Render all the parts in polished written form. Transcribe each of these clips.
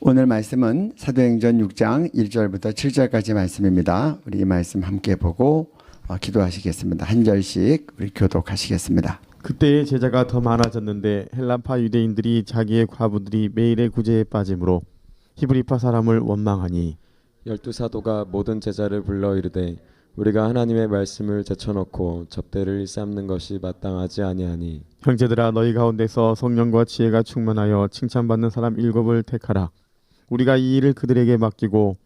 오늘 말씀은 사도행전 6장 1절부터 7절까지 말씀입니다. 우리 이 말씀 함께 보고 기도하시겠습니다. 한 절씩 우리 교독하시겠습니다. 그때의 제자가 더 많아졌는데 헬라파 유대인들이 자기의 과부들이 매일의 구제에 빠짐으로 히브리파 사람을 원망하니 12사도가 모든 제자를 불러 이르되 우리가 하나님의 말씀을 제쳐놓고 접대를 일삼는 것이 마땅하지 아니하니 형제들아 너희 가운데서 성령과 지혜가 충만하여 칭찬받는 사람 7을 택하라. 우리가 이 일을 그들에게 맡기고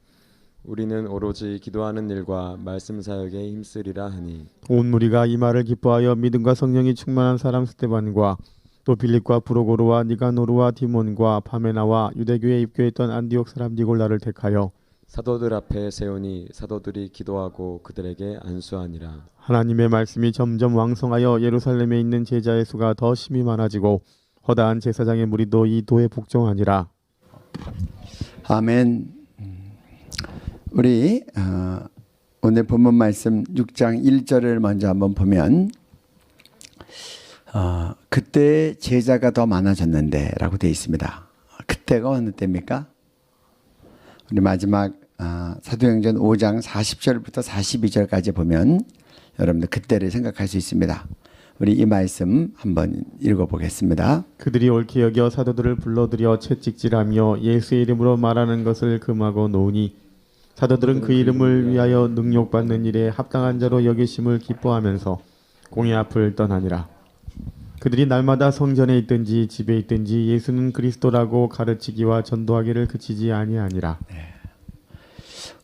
우리는 오로지 기도하는 일과 말씀 사역에 힘쓰리라 하니 온 무리가 이 말을 기뻐하여 믿음과 성령이 충만한 사람 스데반과 또 빌립과 브로고르와 니가노르와 디몬과 파메나와 유대교에 입교했던 안디옥 사람 니골라를 택하여 사도들 앞에 세우니 사도들이 기도하고 그들에게 안수하니라. 하나님의 말씀이 점점 왕성하여 예루살렘에 있는 제자의 수가 더 심히 많아지고 허다한 제사장의 무리도 이 도에 복종하니라. 아멘. 우리 오늘 본문 말씀 6장 1절을 먼저 한번 보면 그때 제자가 더 많아졌는데 라고 되어 있습니다. 그때가 어느 때입니까? 우리 마지막 사도행전 5장 40절부터 42절까지 보면 여러분들 그때를 생각할 수 있습니다. 우리 이 말씀 한번 읽어보겠습니다. 그들이 옳게 여겨 사도들을 불러들여 채찍질하며 예수의 이름으로 말하는 것을 금하고 놓으니 사도들은 그 이름을 위하여 능욕받는 일에 합당한 자로 여기심을 기뻐하면서 공회 앞을 떠나니라. 그들이 날마다 성전에 있든지 집에 있든지 예수는 그리스도라고 가르치기와 전도하기를 그치지 아니하니라.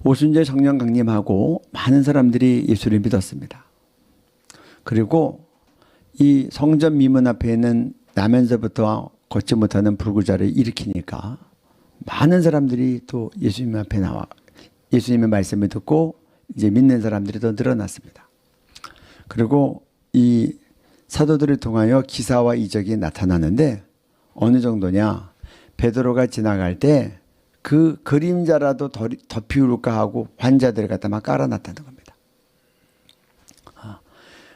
오순절 성령 강림하고 많은 사람들이 예수를 믿었습니다. 그리고 이 성전 미문 앞에는 나면서부터 걷지 못하는 불구자를 일으키니까 많은 사람들이 또 예수님 앞에 나와 예수님의 말씀을 듣고 이제 믿는 사람들이 더 늘어났습니다. 그리고 이 사도들을 통하여 기사와 이적이 나타나는데 어느 정도냐? 베드로가 지나갈 때 그 그림자라도 덮이울까 하고 환자들을 갖다 막 깔아놨다는 겁니다.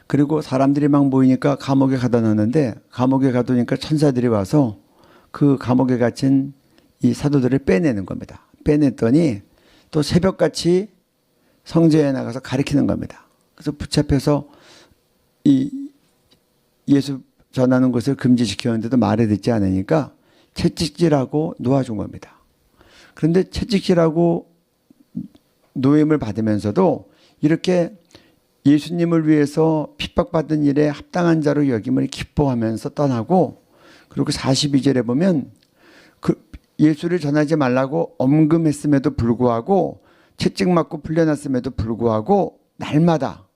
그리고 사람들이 막 모이니까 감옥에 가다 놨는데 감옥에 가두니까 천사들이 와서 그 감옥에 갇힌 이 사도들을 빼내는 겁니다. 빼냈더니 또 새벽같이 성전에 나가서 가르치는 겁니다. 그래서 붙잡혀서 이 예수 전하는 것을 금지시켰는데도 말을 듣지 않으니까 채찍질하고 놓아준 겁니다. 그런데 채찍질하고 노임을 받으면서도 이렇게 예수님을 위해서 핍박받은 일에 합당한 자로 여김을 기뻐하면서 떠나고 그리고 42절에 보면 그 예수를 전하지 말라고 엄금했음에도 불구하고 채찍 맞고 풀려났음에도 불구하고 날마다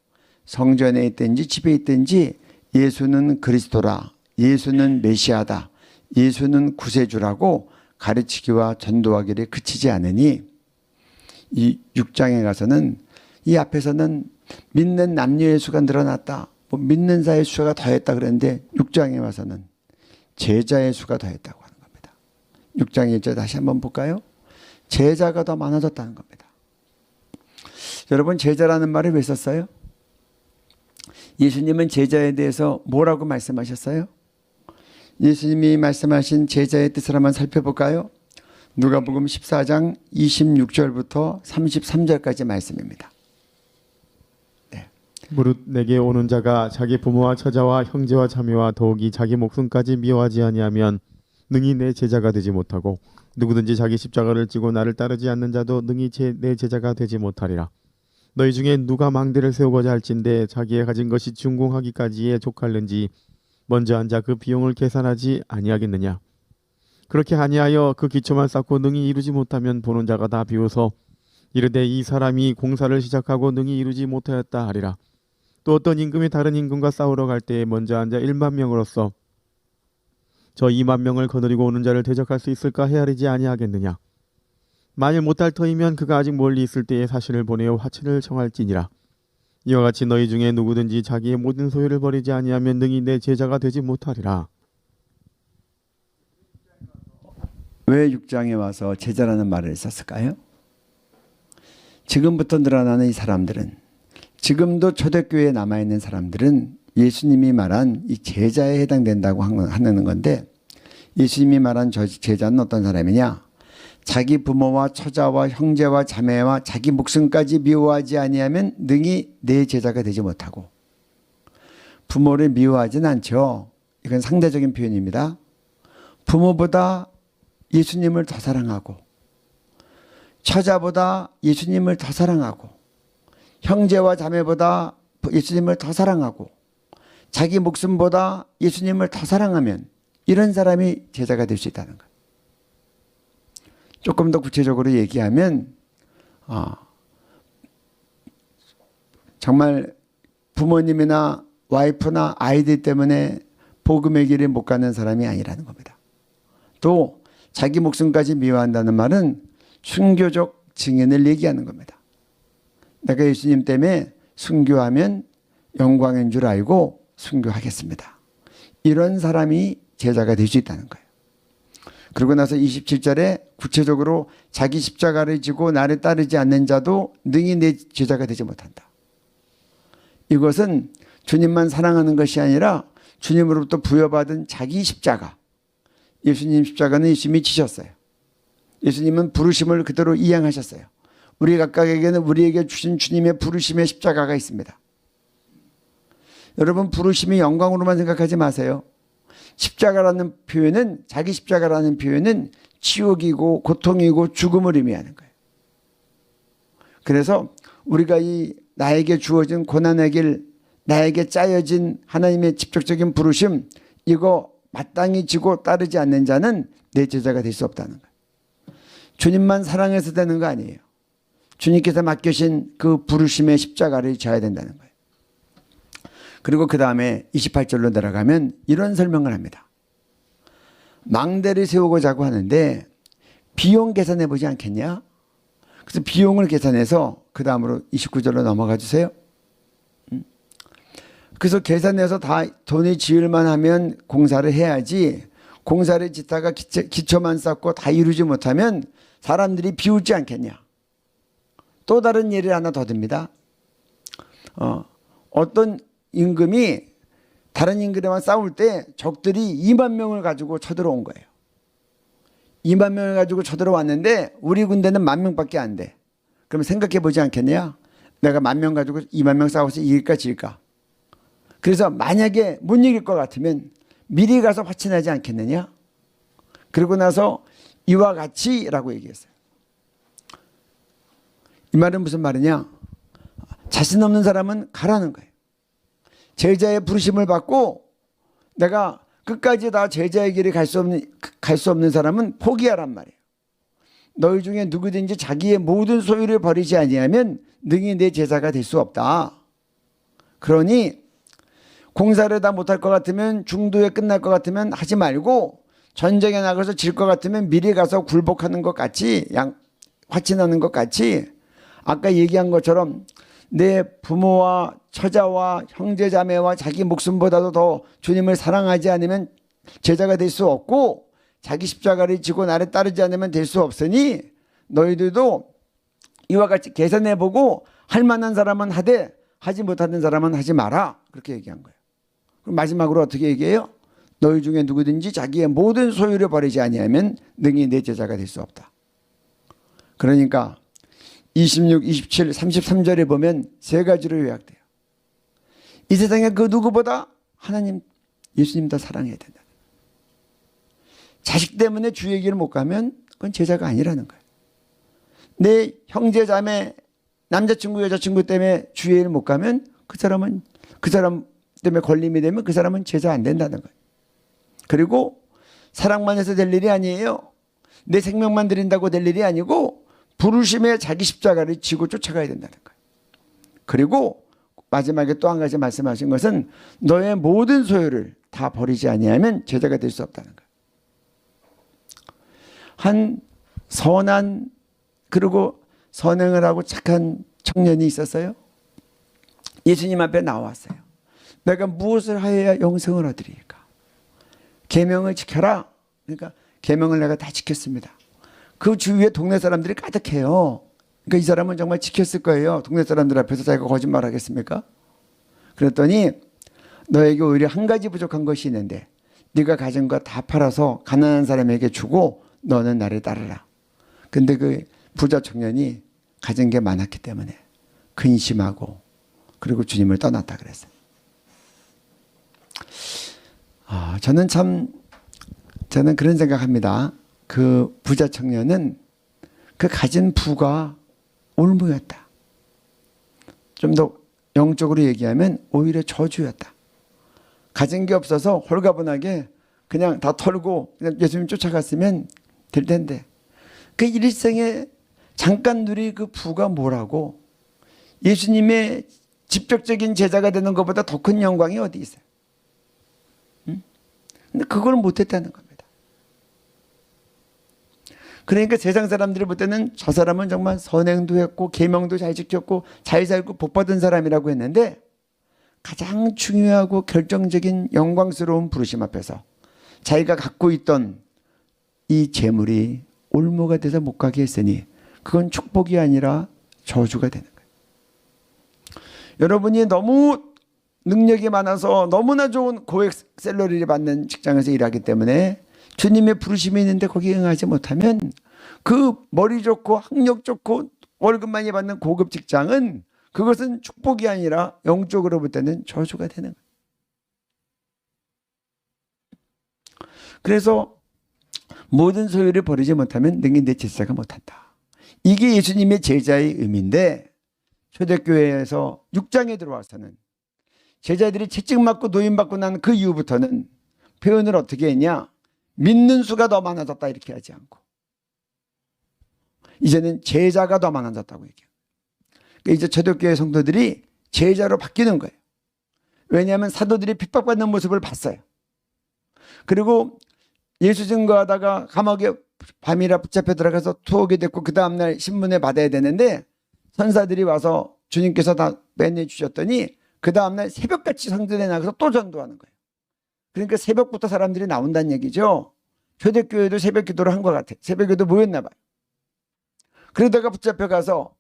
성전에 있든지 집에 있든지 예수는 그리스도라, 예수는 메시아다, 예수는 구세주라고 가르치기와 전도하기를 그치지 않으니 이 6장에 가서는 이 앞에서는 믿는 남녀의 수가 늘어났다, 뭐 믿는 자의 수가 더했다 그랬는데 6장에 와서는 제자의 수가 더했다고 하는 겁니다. 6장 1절 다시 한번 볼까요? 제자가 더 많아졌다는 겁니다. 여러분 제자라는 말을 왜 썼어요? 예수님은 제자에 대해서 뭐라고 말씀하셨어요? 예수님이 말씀하신 제자의 뜻을 한번 살펴볼까요? 누가복음 14장 26절부터 33절까지 말씀입니다. 네. 무릇 내게 오는 자가 자기 부모와 처자와 형제와 자매와 더욱이 자기 목숨까지 미워하지 아니하면 능히 내 제자가 되지 못하고 누구든지 자기 십자가를 지고 나를 따르지 않는 자도 능히 내 제자가 되지 못하리라. 너희 중에 누가 망대를 세우고자 할진대 자기의 가진 것이 준공하기까지에 족할는지 먼저 앉아 그 비용을 계산하지 아니하겠느냐. 그렇게 아니하여 그 기초만 쌓고 능히 이루지 못하면 보는 자가 다 비웃어 이르되 이 사람이 공사를 시작하고 능히 이루지 못하였다 하리라. 또 어떤 임금이 다른 임금과 싸우러 갈 때에 먼저 앉아 1만 명으로서 저 2만 명을 거느리고 오는 자를 대적할 수 있을까 헤아리지 아니하겠느냐. 만일 못할 터이면 그가 아직 멀리 있을 때에 사신을 보내어 화친을 청할지니라. 이와 같이 너희 중에 누구든지 자기의 모든 소유를 버리지 아니하면 능히 내 제자가 되지 못하리라. 왜 6장에 와서 제자라는 말을 썼을까요? 지금부터 늘어나는 이 사람들은, 지금도 초대교회에 남아있는 사람들은 예수님이 말한 이 제자에 해당된다고 하는 건데, 예수님이 말한 저 제자는 어떤 사람이냐? 자기 부모와 처자와 형제와 자매와 자기 목숨까지 미워하지 아니하면 능히 내 제자가 되지 못하고. 부모를 미워하진 않죠. 이건 상대적인 표현입니다. 부모보다 예수님을 더 사랑하고, 처자보다 예수님을 더 사랑하고, 형제와 자매보다 예수님을 더 사랑하고, 자기 목숨보다 예수님을 더 사랑하면 이런 사람이 제자가 될 수 있다는 거예요. 조금 더 구체적으로 얘기하면 정말 부모님이나 와이프나 아이들 때문에 복음의 길에 못 가는 사람이 아니라는 겁니다. 또 자기 목숨까지 미워한다는 말은 순교적 증인을 얘기하는 겁니다. 내가 예수님 때문에 순교하면 영광인 줄 알고 순교하겠습니다. 이런 사람이 제자가 될 수 있다는 거예요. 그러고 나서 27절에 구체적으로 자기 십자가를 지고 나를 따르지 않는 자도 능히 내 제자가 되지 못한다. 이것은 주님만 사랑하는 것이 아니라 주님으로부터 부여받은 자기 십자가. 예수님 십자가는 예수님이 지셨어요. 예수님은 부르심을 그대로 이행하셨어요. 우리 각각에게는 우리에게 주신 주님의 부르심의 십자가가 있습니다. 여러분, 부르심이 영광으로만 생각하지 마세요. 십자가라는 표현은, 자기 십자가라는 표현은 지옥이고 고통이고 죽음을 의미하는 거예요. 그래서 우리가 이 나에게 주어진 고난의 길, 나에게 짜여진 하나님의 직접적인 부르심, 이거 마땅히 지고 따르지 않는 자는 내 제자가 될 수 없다는 거예요. 주님만 사랑해서 되는 거 아니에요. 주님께서 맡겨신 그 부르심의 십자가를 져야 된다는 거예요. 그리고 그 다음에 28절로 내려가면 이런 설명을 합니다. 망대를 세우고자 하는데 비용 계산해 보지 않겠냐? 그래서 비용을 계산해서 그 다음으로 29절로 넘어가 주세요. 그래서 계산해서 다 돈이 지을만 하면 공사를 해야지, 공사를 짓다가 기초만 쌓고 다 이루지 못하면 사람들이 비웃지 않겠냐? 또 다른 예를 하나 더 듭니다. 어떤 임금이 다른 임금과 싸울 때 적들이 2만 명을 가지고 쳐들어온 거예요. 2만 명을 가지고 쳐들어왔는데 우리 군대는 1만 명밖에 안 돼. 그럼 생각해 보지 않겠냐? 내가 1만 명 가지고 2만 명 싸워서 이길까 질까? 그래서 만약에 못 이길 것 같으면 미리 가서 화친하지 않겠느냐? 그러고 나서 이와 같이 라고 얘기했어요. 이 말은 무슨 말이냐? 자신 없는 사람은 가라는 거예요. 제자의 부르심을 받고 내가 끝까지 다 제자의 길에 갈 수 없는 사람은 포기하란 말이에요. 너희 중에 누구든지 자기의 모든 소유를 버리지 아니하면 능히 내 제자가 될 수 없다. 그러니 공사를 다 못할 것 같으면, 중도에 끝날 것 같으면 하지 말고, 전쟁에 나가서 질 것 같으면 미리 가서 굴복하는 것 같이, 화친하는 것 같이, 아까 얘기한 것처럼 내 부모와 처자와 형제자매와 자기 목숨보다도 더 주님을 사랑하지 않으면 제자가 될 수 없고, 자기 십자가를 지고 나를 따르지 않으면 될 수 없으니 너희들도 이와 같이 계산해보고 할 만한 사람은 하되 하지 못하는 사람은 하지 마라. 그렇게 얘기한 거예요. 그럼 마지막으로 어떻게 얘기해요? 너희 중에 누구든지 자기의 모든 소유를 버리지 아니하면 능히 내 제자가 될 수 없다. 그러니까 26, 27, 33절에 보면 세 가지로 요약돼요. 이 세상에 그 누구보다 하나님, 예수님 더 사랑해야 된다. 자식 때문에 주의 길을 못 가면 그건 제자가 아니라는 거예요. 내 형제 자매, 남자친구 여자친구 때문에 주의 길을 못 가면 그 사람 때문에 걸림이 되면 그 사람은 제자 안 된다는 거예요. 그리고 사랑만 해서 될 일이 아니에요. 내 생명만 드린다고 될 일이 아니고 부르심에 자기 십자가를 지고 쫓아가야 된다는 거예요. 그리고 마지막에 또 한 가지 말씀하신 것은 너의 모든 소유를 다 버리지 아니하면 제자가 될 수 없다는 거예요. 한 선한, 그리고 선행을 하고 착한 청년이 있었어요. 예수님 앞에 나왔어요. 내가 무엇을 하여야 영생을 얻으리까? 계명을 지켜라. 그러니까 계명을 내가 다 지켰습니다. 그 주위에 동네 사람들이 가득해요. 그러니까 이 사람은 정말 지켰을 거예요. 동네 사람들 앞에서 자기가 거짓말 하겠습니까? 그랬더니 너에게 오히려 한 가지 부족한 것이 있는데 네가 가진 거 다 팔아서 가난한 사람에게 주고 너는 나를 따르라. 근데 그 부자 청년이 가진 게 많았기 때문에 근심하고 그리고 주님을 떠났다 그랬어요. 저는 그런 생각합니다. 그 부자 청년은 그 가진 부가 올무였다. 좀 더 영적으로 얘기하면 오히려 저주였다. 가진 게 없어서 홀가분하게 그냥 다 털고 그냥 예수님 쫓아갔으면 될 텐데 그 일생에 잠깐 누릴 그 부가 뭐라고 예수님의 직접적인 제자가 되는 것보다 더 큰 영광이 어디 있어요? 응? 근데 그걸 못했다는 겁니다. 그러니까 세상 사람들이 볼 때는 저 사람은 정말 선행도 했고 계명도 잘 지켰고 잘 살고 복받은 사람이라고 했는데 가장 중요하고 결정적인 영광스러운 부르심 앞에서 자기가 갖고 있던 이 재물이 올무가 돼서 못 가게 했으니 그건 축복이 아니라 저주가 되는 거예요. 여러분이 너무 능력이 많아서 너무나 좋은 고액 샐러리를 받는 직장에서 일하기 때문에 주님의 부르심이 있는데 거기에 응하지 못하면 그 머리 좋고 학력 좋고 월급 많이 받는 고급 직장은 그것은 축복이 아니라 영적으로 볼 때는 저주가 되는 거예요. 그래서 모든 소유를 버리지 못하면 능히 내 제자가 못한다. 이게 예수님의 제자의 의미인데 초대교회에서 6장에 들어와서는 제자들이 채찍맞고 노임받고 난 그 이후부터는 표현을 어떻게 했냐? 믿는 수가 더 많아졌다 이렇게 하지 않고 이제는 제자가 더 많아졌다고 얘기해요. 그러니까 이제 초대교회 성도들이 제자로 바뀌는 거예요. 왜냐하면 사도들이 핍박받는 모습을 봤어요. 그리고 예수 증거하다가 감옥에 밤이라 붙잡혀 들어가서 투옥이 됐고 그 다음날 신문을 받아야 되는데 선사들이 와서 주님께서 다 빼내주셨더니 그 다음날 새벽같이 성전에 나가서 또 전도하는 거예요. 그러니까 새벽부터 사람들이 나온다는 얘기죠. 초대교회도 새벽 기도를 한 것 같아요. 새벽 기도 모였나 봐요. 그러다가 붙잡혀가서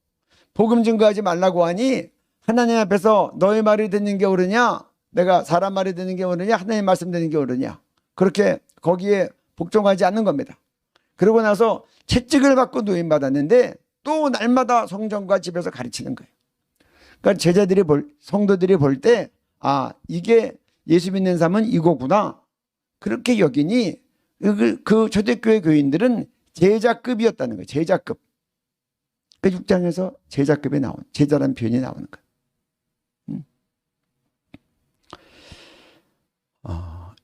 복음 증거하지 말라고 하니 하나님 앞에서 너의 말이 듣는 게 옳으냐? 내가 사람 말이 듣는 게 옳으냐? 하나님 말씀 듣는 게 옳으냐? 그렇게 거기에 복종하지 않는 겁니다. 그러고 나서 채찍을 받고 노임받았는데 또 날마다 성전과 집에서 가르치는 거예요. 그러니까 성도들이 볼 때 이게 예수 믿는 삶은 이거구나. 그렇게 여기니 그 초대교회 교인들은 제자급이었다는 거예요. 제자급. 그 6장에서 제자급에 나온 제자라는 표현이 나오는 거예요.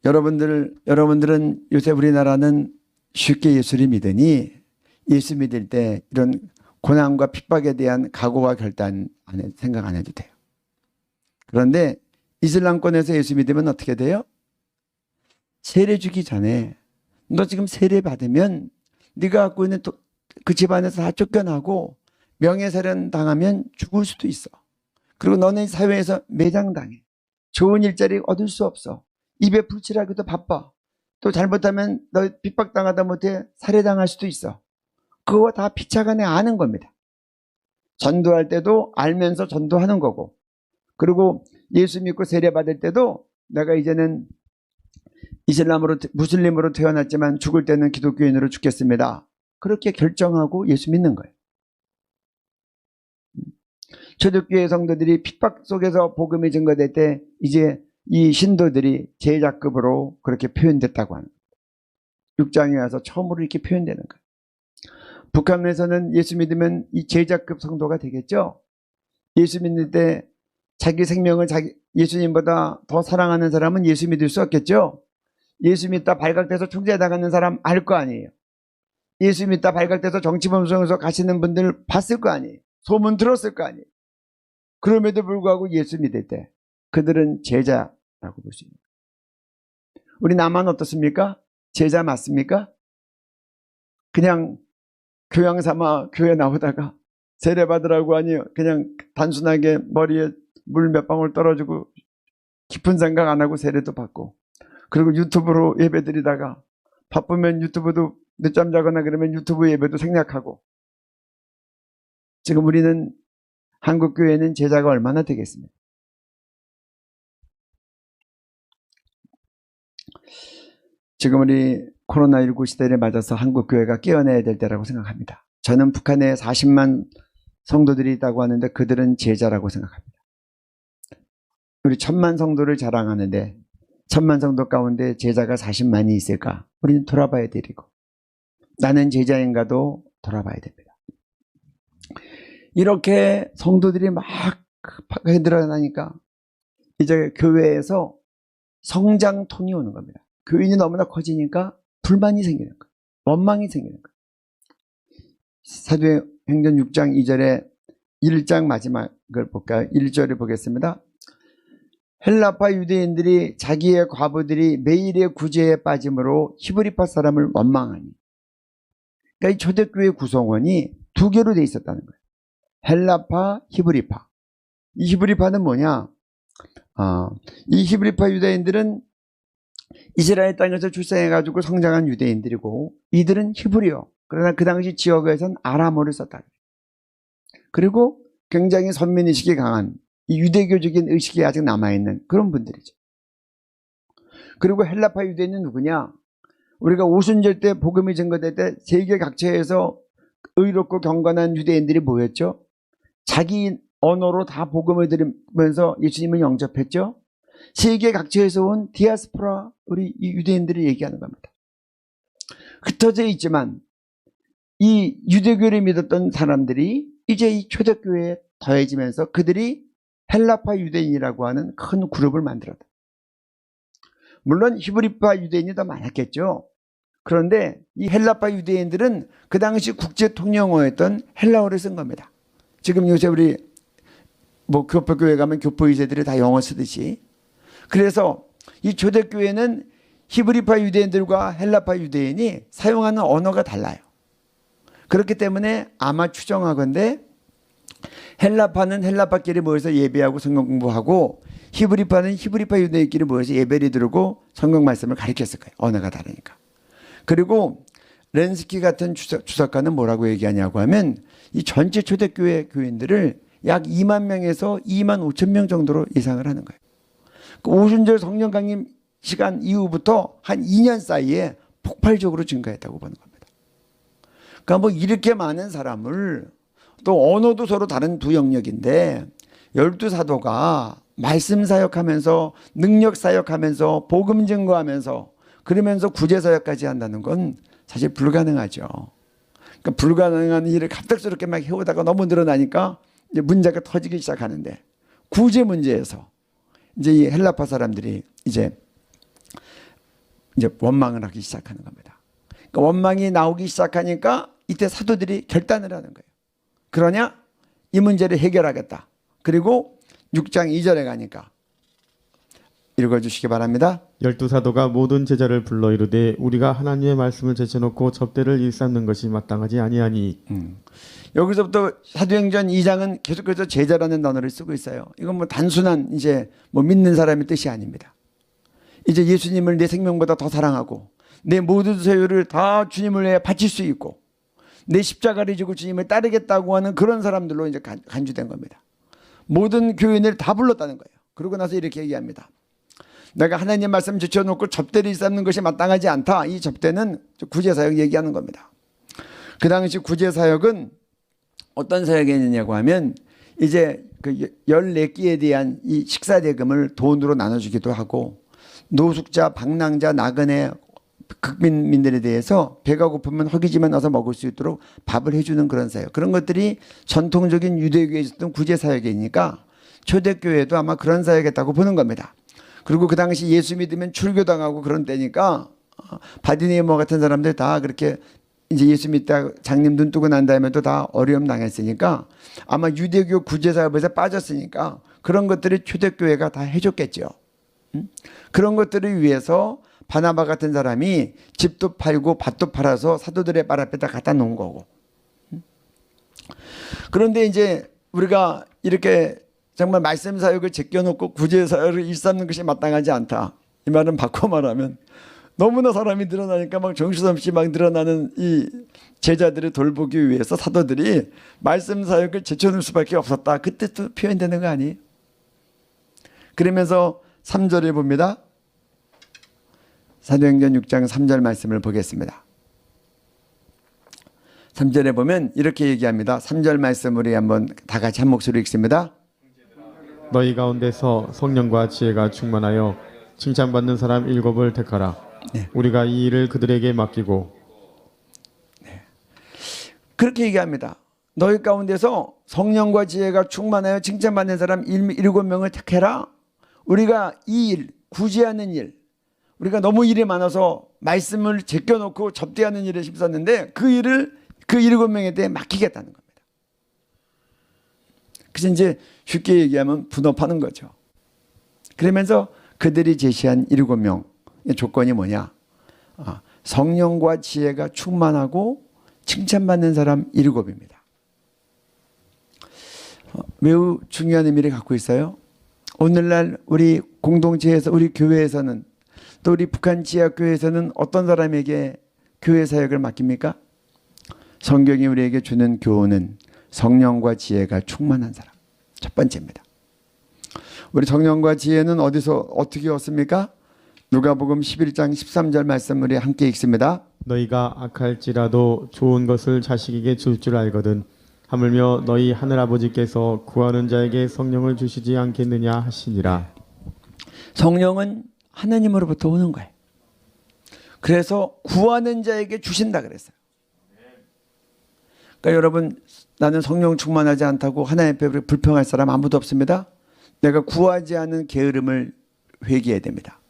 여러분들은 요새 우리나라는 쉽게 예수를 믿으니 예수 믿을 때 이런 고난과 핍박에 대한 각오와 결단 생각 안 해도 돼요. 그런데 이슬람권에서 예수 믿으면 어떻게 돼요? 세례 주기 전에 너 지금 세례 받으면 네가 갖고 있는 그 집안에서 다 쫓겨나고 명예살인 당하면 죽을 수도 있어. 그리고 너네 사회에서 매장당해. 좋은 일자리 얻을 수 없어. 입에 불칠하기도 바빠. 또 잘못하면 너 핍박당하다 못해 살해당할 수도 있어. 그거 다 피차간에 아는 겁니다. 전도할 때도 알면서 전도하는 거고 그리고 예수 믿고 세례 받을 때도 내가 이제는 무슬림으로 태어났지만 죽을 때는 기독교인으로 죽겠습니다. 그렇게 결정하고 예수 믿는 거예요. 초대교회 성도들이 핍박 속에서 복음이 증거될 때 이제 이 신도들이 제자급으로 그렇게 표현됐다고 하는 거예요. 6장에 와서 처음으로 이렇게 표현되는 거예요. 북한에서는 예수 믿으면 이 제자급 성도가 되겠죠. 예수 믿는 때 자기 생명을 예수님보다 더 사랑하는 사람은 예수 믿을 수 없겠죠. 예수 믿다 발각돼서 총재당하는 사람 알 거 아니에요. 예수 믿다 발각돼서 정치범송에서 가시는 분들 봤을 거 아니에요. 소문 들었을 거 아니에요. 그럼에도 불구하고 예수 믿을 때 그들은 제자라고 볼 수 있습니다. 우리 남한 어떻습니까? 제자 맞습니까? 그냥 교양 삼아 교회 나오다가 세례 받으라고 하니 그냥 단순하게 머리에 물 몇 방울 떨어지고 깊은 생각 안 하고 세례도 받고 그리고 유튜브로 예배 드리다가 바쁘면 유튜브도 늦잠 자거나 그러면 유튜브 예배도 생략하고 지금 우리는 한국교회는 제자가 얼마나 되겠습니까? 지금 우리 코로나19 시대를 맞아서 한국교회가 깨어나야 될 때라고 생각합니다. 저는 북한에 40만 성도들이 있다고 하는데 그들은 제자라고 생각합니다. 우리 1000만 성도를 자랑하는데 1000만 성도 가운데 제자가 40만이 있을까? 우리는 돌아봐야 되리고 나는 제자인가도 돌아봐야 됩니다. 이렇게 성도들이 막 급하게 늘어나니까 이제 교회에서 성장톤이 오는 겁니다. 교인이 너무나 커지니까 불만이 생기는 거예요. 원망이 생기는 거예요. 사도행전 6장 2절에 1장 마지막을 볼까요? 1절을 보겠습니다. 헬라파 유대인들이 자기의 과부들이 매일의 구제에 빠짐으로 히브리파 사람을 원망하니. 그러니까 이 초대교회 구성원이 두 개로 돼 있었다는 거예요. 헬라파, 히브리파. 이 히브리파는 뭐냐? 이 히브리파 유대인들은 이스라엘 땅에서 출생해가지고 성장한 유대인들이고 이들은 히브리어. 그러나 그 당시 지역에서는 아람어를 썼다. 그리고 굉장히 선민의식이 강한 이 유대교적인 의식이 아직 남아있는 그런 분들이죠. 그리고 헬라파 유대인은 누구냐? 우리가 오순절 때 복음이 증거될 때 세계 각처에서 의롭고 경건한 유대인들이 모였죠. 자기 언어로 다 복음을 들으면서 예수님을 영접했죠. 세계 각처에서 온 디아스포라 우리 이 유대인들을 얘기하는 겁니다. 흩어져 있지만 이 유대교를 믿었던 사람들이 이제 이 초대교회에 더해지면서 그들이 헬라파 유대인이라고 하는 큰 그룹을 만들었다. 물론 히브리파 유대인이 더 많았겠죠. 그런데 이 헬라파 유대인들은 그 당시 국제 통용어였던 헬라어를 쓴 겁니다. 지금 요새 우리 뭐 교포교회 가면 교포 2세들이 다 영어 쓰듯이. 그래서 이 초대교회는 히브리파 유대인들과 헬라파 유대인이 사용하는 언어가 달라요. 그렇기 때문에 아마 추정하건대 헬라파는 헬라파끼리 모여서 예배하고 성경 공부하고 히브리파는 히브리파 유대인끼리 모여서 예배를 드리고 성경 말씀을 가르쳤을 거예요. 언어가 다르니까. 그리고 렌스키 같은 주석가는 뭐라고 얘기하냐고 하면 이 전체 초대교회 교인들을 약 2만 명에서 2만 5천 명 정도로 예상을 하는 거예요. 그 오순절 성령 강림 시간 이후부터 한 2년 사이에 폭발적으로 증가했다고 보는 겁니다. 그러니까 뭐 이렇게 많은 사람을 또 언어도 서로 다른 두 영역인데 12사도가 말씀 사역하면서 능력 사역하면서 복음 증거하면서 그러면서 구제 사역까지 한다는 건 사실 불가능하죠. 그러니까 불가능한 일을 갑작스럽게 막 해오다가 너무 늘어나니까 이제 문제가 터지기 시작하는데 구제 문제에서 이제 이 헬라파 사람들이 이제 원망을 하기 시작하는 겁니다. 그러니까 원망이 나오기 시작하니까 이때 사도들이 결단을 하는 거예요. 그러냐? 이 문제를 해결하겠다. 그리고 6장 2절에 가니까 읽어주시기 바랍니다. 12사도가 모든 제자를 불러 이르되 우리가 하나님의 말씀을 제쳐놓고 접대를 일삼는 것이 마땅하지 아니하니. 여기서부터 사도행전 2장은 계속해서 제자라는 단어를 쓰고 있어요. 이건 뭐 단순한 이제 뭐 믿는 사람의 뜻이 아닙니다. 이제 예수님을 내 생명보다 더 사랑하고 내 모든 소유를 다 주님을 위해 바칠 수 있고 내 십자가를 지고 주님을 따르겠다고 하는 그런 사람들로 이제 간주된 겁니다. 모든 교인을 다 불렀다는 거예요. 그러고 나서 이렇게 얘기합니다. 내가 하나님 말씀 제쳐놓고 접대를 일삼는 것이 마땅하지 않다. 이 접대는 구제사역 얘기하는 겁니다. 그 당시 구제사역은 어떤 사역이었냐고 하면 이제 그 14끼에 대한 이 식사대금을 돈으로 나눠주기도 하고 노숙자, 방랑자, 나그네, 극빈민들에 대해서 배가 고프면 허기지만 와서 먹을 수 있도록 밥을 해주는 그런 사역. 그런 것들이 전통적인 유대교에 있었던 구제사역이니까 초대교회도 아마 그런 사역이었다고 보는 겁니다. 그리고 그 당시 예수 믿으면 출교당하고 그런 때니까 바디네이머 같은 사람들 다 그렇게 이제 예수 믿다 장님 눈 뜨고 난 다음에 또 다 어려움 당했으니까 아마 유대교 구제사역에서 빠졌으니까 그런 것들을 초대교회가 다 해줬겠죠. 그런 것들을 위해서 바나바 같은 사람이 집도 팔고 밭도 팔아서 사도들의 발 앞에다 갖다 놓은 거고. 그런데 이제 우리가 이렇게 정말 말씀 사역을 제껴놓고 구제 사역을 일삼는 것이 마땅하지 않다. 이 말은 바꿔 말하면 너무나 사람이 늘어나니까 막 정신없이 막 늘어나는 이 제자들을 돌보기 위해서 사도들이 말씀 사역을 제쳐놓을 수밖에 없었다. 그 뜻도 표현되는 거 아니에요? 그러면서 3절에 봅니다. 사도행전 6장 3절 말씀을 보겠습니다. 3절에 보면 이렇게 얘기합니다. 3절 말씀 우리 한번 다 같이 한 목소리로 읽습니다. 너희 가운데서 성령과 지혜가 충만하여 칭찬받는 사람 7을 택하라. 네. 우리가 이 일을 그들에게 맡기고. 그렇게 얘기합니다. 너희 가운데서 성령과 지혜가 충만하여 칭찬받는 사람 7명을 택해라. 우리가 이 일, 구제하는 일, 우리가 너무 일이 많아서 말씀을 제껴놓고 접대하는 일에 힘썼는데 그 일을 그 7명에 대해 맡기겠다는 겁니다. 그래서 이제 쉽게 얘기하면 분업하는 거죠. 그러면서 그들이 제시한 7명의 조건이 뭐냐? 성령과 지혜가 충만하고 칭찬받는 사람 7입니다. 매우 중요한 의미를 갖고 있어요. 오늘날 우리 공동체에서 우리 교회에서는 또 우리 북한 지하교회에서는 어떤 사람에게 교회 사역을 맡깁니까? 성경이 우리에게 주는 교훈은 성령과 지혜가 충만한 사람. 첫 번째입니다. 우리 성령과 지혜는 어디서 어떻게 얻습니까? 누가복음 11장 13절 말씀 우리 함께 읽습니다. 너희가 악할지라도 좋은 것을 자식에게 줄 줄 알거든 하물며 너희 하늘아버지께서 구하는 자에게 성령을 주시지 않겠느냐 하시니라. 성령은 하나님으로부터 오는 거예요. 그래서 구하는 자에게 주신다 그랬어요. 그러니까 여러분, 나는 성령 충만하지 않다고 하나님 앞에 불평할 사람 아무도 없습니다. 내가 구하지 않은 게으름을 회개해야 됩니다.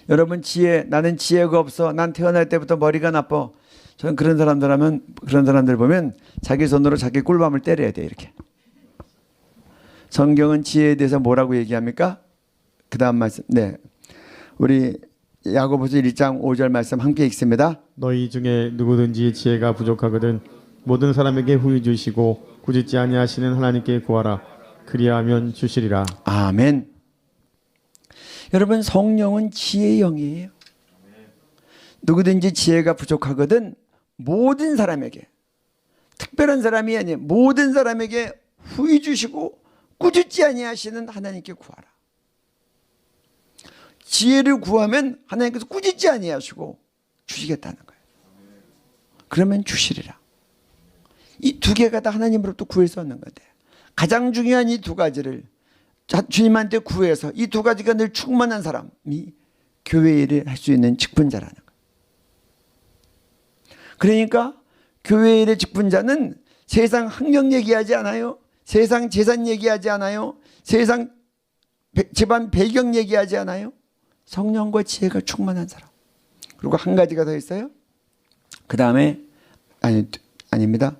여러분, 나는 지혜가 없어. 난 태어날 때부터 머리가 나빠. 저는 그런 사람들 보면 자기 손으로 자기 꿀밤을 때려야 돼, 이렇게. 성경은 지혜에 대해서 뭐라고 얘기합니까? 그 다음 말씀, 네. 우리 야고보서 1장 5절 말씀 함께 읽습니다. 너희 중에 누구든지 지혜가 부족하거든 모든 사람에게 후히 주시고 꾸짖지 아니하시는 하나님께 구하라. 그리하면 주시리라. 아멘. 여러분, 성령은 지혜의 영이에요. 누구든지 지혜가 부족하거든 모든 사람에게, 특별한 사람이 아니에요, 모든 사람에게 후히 주시고 꾸짖지 아니하시는 하나님께 구하라. 지혜를 구하면 하나님께서 꾸짖지 아니하시고 주시겠다는 거예요. 그러면 주시리라. 이 두 개가 다 하나님으로부터 구해서 얻는 건데, 가장 중요한 이 두 가지를 주님한테 구해서 이 두 가지가 늘 충만한 사람이 교회 일을 할 수 있는 직분자라는 거예요. 그러니까 교회 일의 직분자는 세상 학력 얘기하지 않아요. 세상 재산 얘기하지 않아요. 세상 집안 배경 얘기하지 않아요. 성령과 지혜가 충만한 사람. 그리고 한 가지가 더 있어요. 그 다음에 아닙니다.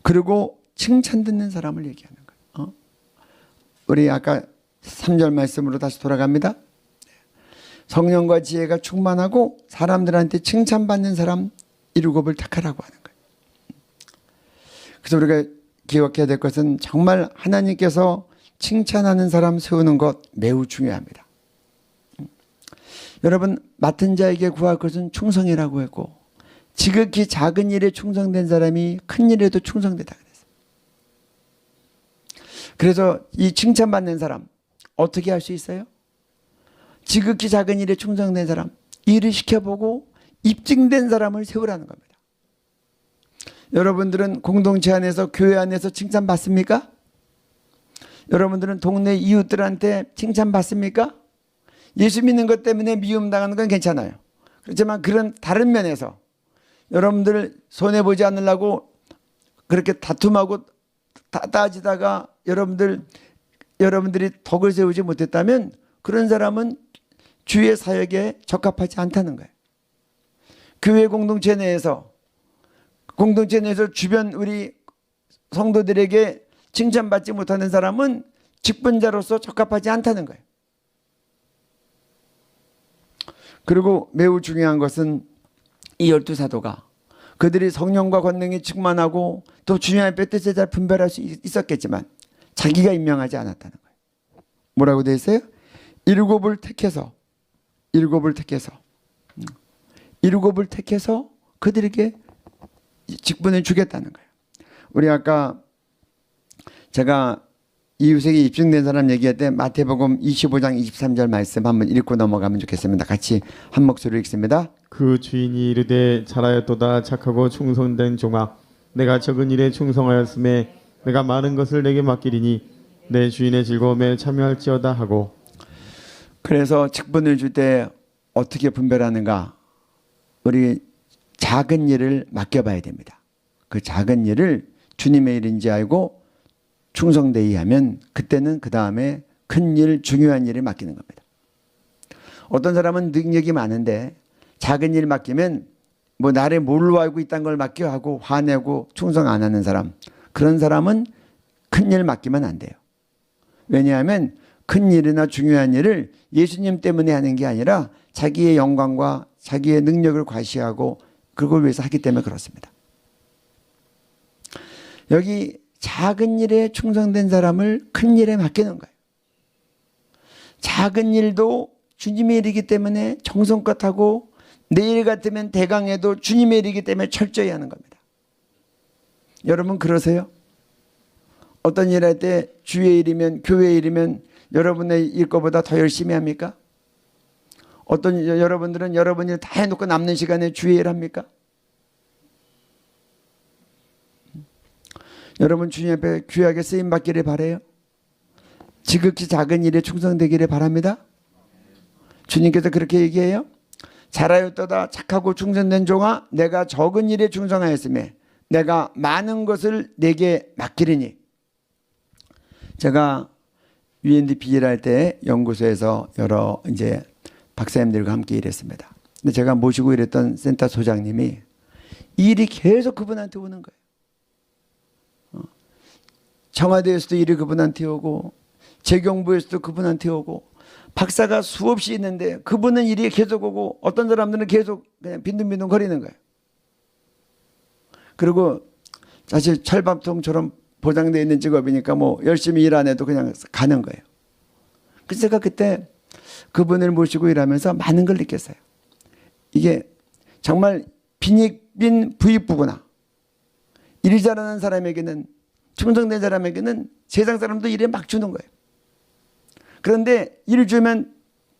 그리고 칭찬 듣는 사람을 얘기하는 거예요. 우리 아까 3절 말씀으로 다시 돌아갑니다. 성령과 지혜가 충만하고 사람들한테 칭찬받는 사람 7을 택하라고 하는 거예요. 그래서 우리가 기억해야 될 것은 정말 하나님께서 칭찬하는 사람 세우는 것 매우 중요합니다. 여러분, 맡은 자에게 구할 것은 충성이라고 했고, 지극히 작은 일에 충성된 사람이 큰 일에도 충성되다 그랬어요. 그래서 이 칭찬받는 사람 어떻게 할 수 있어요? 지극히 작은 일에 충성된 사람, 일을 시켜보고 입증된 사람을 세우라는 겁니다. 여러분들은 공동체 안에서, 교회 안에서 칭찬받습니까? 여러분들은 동네 이웃들한테 칭찬받습니까? 예수 믿는 것 때문에 미움당하는 건 괜찮아요. 그렇지만 그런 다른 면에서 여러분들 손해보지 않으려고 그렇게 다툼하고 따지다가 여러분들이 덕을 세우지 못했다면 그런 사람은 주의 사역에 적합하지 않다는 거예요. 교회 공동체 내에서 주변 우리 성도들에게 칭찬받지 못하는 사람은 직분자로서 적합하지 않다는 거예요. 그리고 매우 중요한 것은 이 12사도가 그들이 성령과 권능이 충만하고 또 주님 앞에 뜻을 잘 분별할 수 있었겠지만 자기가 임명하지 않았다는 거예요. 뭐라고 되어 있어요? 7을 택해서 그들에게 직분을 주겠다는 거예요. 우리 아까 제가 이웃에게 입증된 사람 얘기할 때 마태복음 25장 23절 말씀 한번 읽고 넘어가면 좋겠습니다. 같이 한 목소리로 읽습니다. 그 주인이 이르되 잘하였도다 착하고 충성된 종아 내가 적은 일에 충성하였음에 내가 많은 것을 내게 맡기리니 내 주인의 즐거움에 참여할지어다 하고. 그래서 직분을 줄 때 어떻게 분별하는가? 우리 작은 일을 맡겨봐야 됩니다. 그 작은 일을 주님의 일인지 알고 충성되이 하면 그때는 그 다음에 큰 일, 중요한 일을 맡기는 겁니다. 어떤 사람은 능력이 많은데 작은 일 맡기면 뭐 나를 뭘로 알고 있다는 걸 맡겨 하고 화내고 충성 안 하는 사람, 그런 사람은 큰 일 맡기면 안 돼요. 왜냐하면 큰 일이나 중요한 일을 예수님 때문에 하는 게 아니라 자기의 영광과 자기의 능력을 과시하고 그걸 위해서 하기 때문에 그렇습니다. 여기 작은 일에 충성된 사람을 큰 일에 맡기는 거예요. 작은 일도 주님의 일이기 때문에 정성껏 하고 내일 같으면 대강해도 주님의 일이기 때문에 철저히 하는 겁니다. 여러분 그러세요? 어떤 일 할 때 주의 일이면 교회 일이면 여러분의 일 거보다 더 열심히 합니까? 여러분들은 여러분 일 다 해놓고 남는 시간에 주의 일 합니까? 여러분 주님 앞에 귀하게 쓰임 받기를 바라요. 지극히 작은 일에 충성되기를 바랍니다. 주님께서 그렇게 얘기해요. 잘하였도다 착하고 충성된 종아, 내가 적은 일에 충성하였으며 내가 많은 것을 내게 맡기리니. 제가 UNDP 일할 때 연구소에서 여러 이제 박사님들과 함께 일했습니다. 근데 제가 모시고 일했던 센터 소장님이 일이 계속 그분한테 오는 거예요. 청와대에서도 일이 그분한테 오고 재경부에서도 그분한테 오고 박사가 수없이 있는데 그분은 일이 계속 오고 어떤 사람들은 계속 그냥 빈둥빈둥 거리는 거예요. 그리고 사실 철밥통처럼 보장되어 있는 직업이니까 뭐 열심히 일 안 해도 그냥 가는 거예요. 그래서 제가 그때 그분을 모시고 일하면서 많은 걸 느꼈어요. 이게 정말 빈익빈 부익부구나. 일 잘하는 사람에게는, 충성된 사람에게는 세상 사람도 일에 막 주는 거예요. 그런데 일 주면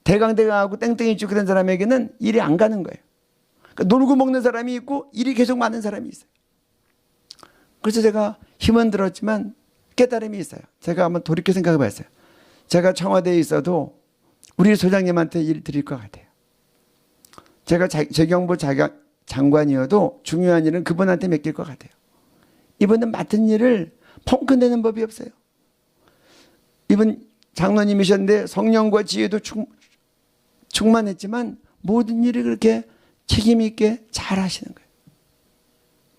대강대강하고 땡땡이 주고 그런 사람에게는 일이 안 가는 거예요. 그러니까 놀고 먹는 사람이 있고 일이 계속 많은 사람이 있어요. 그래서 제가 힘은 들었지만 깨달음이 있어요. 제가 한번 돌이켜 생각해 봤어요. 제가 청와대에 있어도 우리 소장님한테 일 드릴 것 같아요. 제가 재경부 장관이어도 중요한 일은 그분한테 맡길 것 같아요. 이분은 맡은 일을 펑크 내는 법이 없어요. 이분 장로님이셨는데 성령과 지혜도 충만했지만 모든 일을 그렇게 책임 있게 잘 하시는 거예요.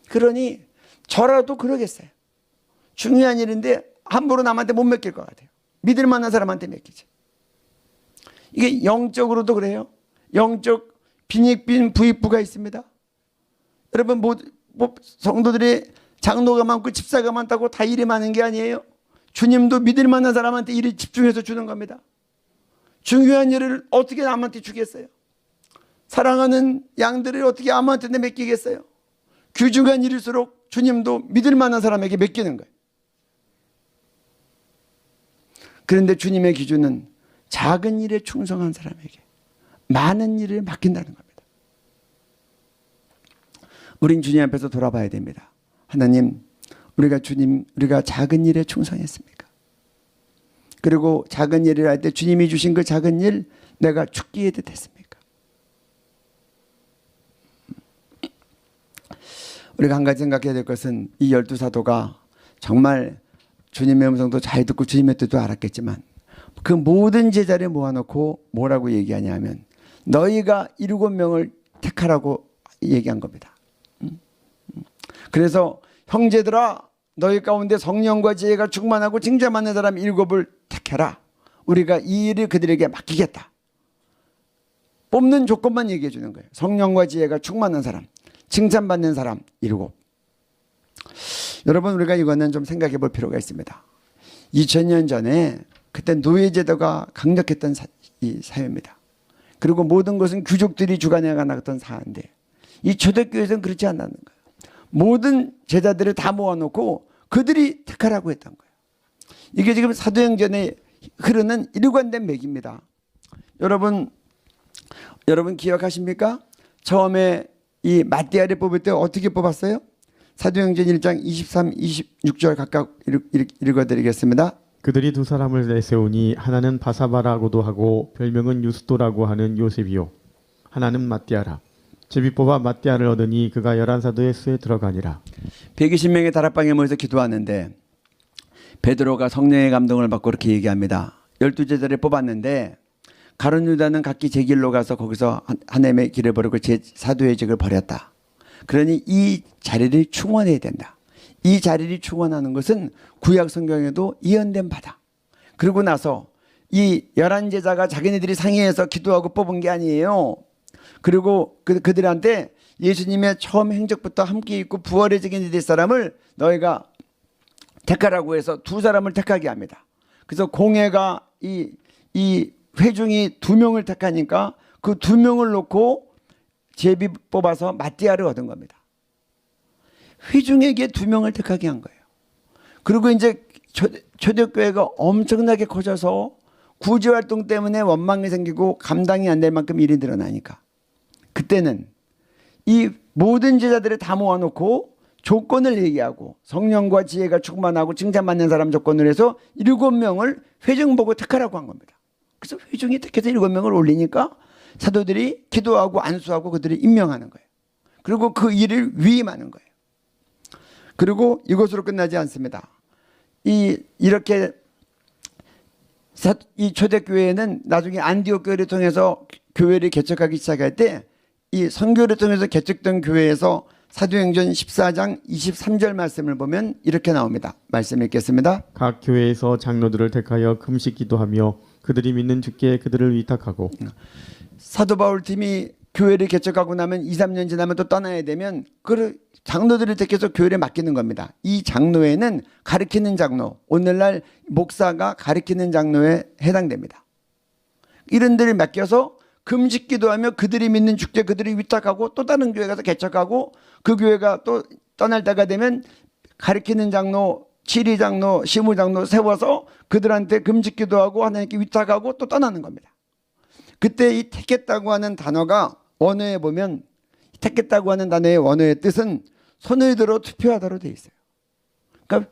그러니 저라도 그러겠어요. 중요한 일인데 함부로 남한테 못 맡길 것 같아요. 믿을 만한 사람한테 맡기지. 이게 영적으로도 그래요. 영적 빈익빈 부익부가 있습니다. 여러분 성도들이 장로가 많고 집사가 많다고 다 일이 많은 게 아니에요. 주님도 믿을 만한 사람한테 일을 집중해서 주는 겁니다. 중요한 일을 어떻게 남한테 주겠어요? 사랑하는 양들을 어떻게 아무한테 맡기겠어요? 귀중한 일일수록 주님도 믿을 만한 사람에게 맡기는 거예요. 그런데 주님의 기준은 작은 일에 충성한 사람에게 많은 일을 맡긴다는 겁니다. 우린 주님 앞에서 돌아봐야 됩니다. 하나님, 우리가 작은 일에 충성했습니까? 그리고 작은 일을 할 때 주님이 주신 그 작은 일 내가 죽기에 됐습니까? 우리가 한 가지 생각해야 될 것은 이 12사도가 정말 주님의 음성도 잘 듣고 주님의 뜻도 알았겠지만 그 모든 제자를 모아놓고 뭐라고 얘기하냐면 너희가 7명을 택하라고 얘기한 겁니다. 그래서 형제들아, 너희 가운데 성령과 지혜가 충만하고 칭찬받는 사람 7을 택해라. 우리가 이 일을 그들에게 맡기겠다. 뽑는 조건만 얘기해 주는 거예요. 성령과 지혜가 충만한 사람, 칭찬받는 사람 7. 여러분, 우리가 이거는 좀 생각해 볼 필요가 있습니다. 2000년 전에 그때 노예제도가 강력했던 이 사회입니다. 그리고 모든 것은 귀족들이 주관해 나갔던 사회인데 이 초대교회에서는 그렇지 않았는 거예요. 모든 제자들을 다 모아놓고 그들이 택하라고 했던 거예요. 이게 지금 사도행전에 흐르는 일관된 맥입니다. 여러분 기억하십니까? 처음에 이 마띠아를 뽑을 때 어떻게 뽑았어요? 사도행전 1장 23, 26절 각각 읽어드리겠습니다. 그들이 두 사람을 내세우니 하나는 바사바라고도 하고 별명은 유스도라고 하는 요셉이요 하나는 마띠아라. 제비 뽑아 마띠아를 얻으니 그가 11사도의 수에 들어가니라. 120명의 다락방에 모여서 기도하는데 베드로가 성령의 감동을 받고 그렇게 얘기합니다. 12제자를 뽑았는데 가룟 유다는 각기 제 길로 가서 거기서 하나님의 길을 버리고 제 사도의 직을 버렸다. 그러니 이 자리를 충원해야 된다. 이 자리를 충원하는 것은 구약 성경에도 예언된 바다. 그러고 나서 이 11제자가 자기네들이 상의해서 기도하고 뽑은 게 아니에요. 그리고 그들한테 예수님의 처음 행적부터 함께 있고 부활의 증인이 될 사람을 너희가 택하라고 해서 두 사람을 택하게 합니다. 그래서 공회가 이 회중이 2명을 택하니까 그 2명을 놓고 제비 뽑아서 마띠아를 얻은 겁니다. 회중에게 2명을 택하게 한 거예요. 그리고 이제 초대교회가 엄청나게 커져서 구제활동 때문에 원망이 생기고 감당이 안 될 만큼 일이 늘어나니까 그때는 이 모든 제자들을 다 모아놓고 조건을 얘기하고 성령과 지혜가 충만하고 칭찬받는 사람 조건을 해서 7명을 회중 보고 택하라고 한 겁니다. 그래서 회중이 택해서 7명을 올리니까 사도들이 기도하고 안수하고 그들을 임명하는 거예요. 그리고 그 일을 위임하는 거예요. 그리고 이것으로 끝나지 않습니다. 이렇게 이 초대교회는 나중에 안디옥 교회를 통해서 교회를 개척하기 시작할 때 이 선교를 통해서 개척된 교회에서 사도행전 14장 23절 말씀을 보면 이렇게 나옵니다. 말씀 읽겠습니다. 각 교회에서 장로들을 택하여 금식 기도하며 그들이 믿는 주께 그들을 위탁하고. 사도 바울 팀이 교회를 개척하고 나면 2, 3년 지나면 또 떠나야 되면 그 장로들을 택해서 교회를 맡기는 겁니다. 이 장로회는 가르치는 장로, 오늘날 목사가 가르치는 장로에 해당됩니다. 이런 데를 맡겨서 금식 기도하며 그들이 믿는 주께 그들이 위탁하고 또 다른 교회 가서 개척하고 그 교회가 또 떠날 때가 되면 가르치는 장로, 치리장로, 시무장로 세워서 그들한테 금식 기도하고 하나님께 위탁하고 또 떠나는 겁니다. 그때 이 택했다고 하는 단어가 원어에 보면 택했다고 하는 단어의 원어의 뜻은 손을 들어 투표하다로 되어 있어요. 그러니까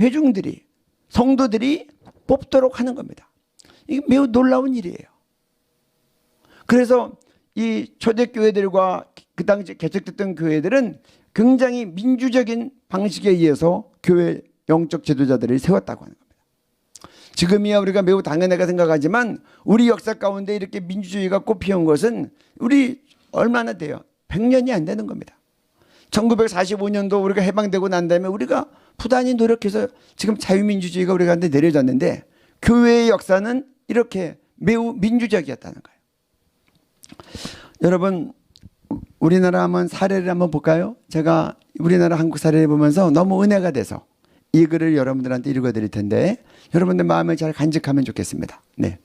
회중들이 성도들이 뽑도록 하는 겁니다. 이게 매우 놀라운 일이에요. 그래서 이 초대교회들과 그 당시 개척됐던 교회들은 굉장히 민주적인 방식에 의해서 교회 영적 지도자들을 세웠다고 하는 겁니다. 지금이야 우리가 매우 당연하게 생각하지만 우리 역사 가운데 이렇게 민주주의가 꽃피운 것은 우리 얼마나 돼요? 100년이 안 되는 겁니다. 1945년도 우리가 해방되고 난 다음에 우리가 부단히 노력해서 지금 자유민주주의가 우리한테 내려졌는데 교회의 역사는 이렇게 매우 민주적이었다는 거예요. 여러분 우리나라 한번 사례를 한번 볼까요? 제가 우리나라 한국 사례를 보면서 너무 은혜가 돼서 이 글을 여러분들한테 읽어드릴 텐데 여러분들 마음을 잘 간직하면 좋겠습니다. 네.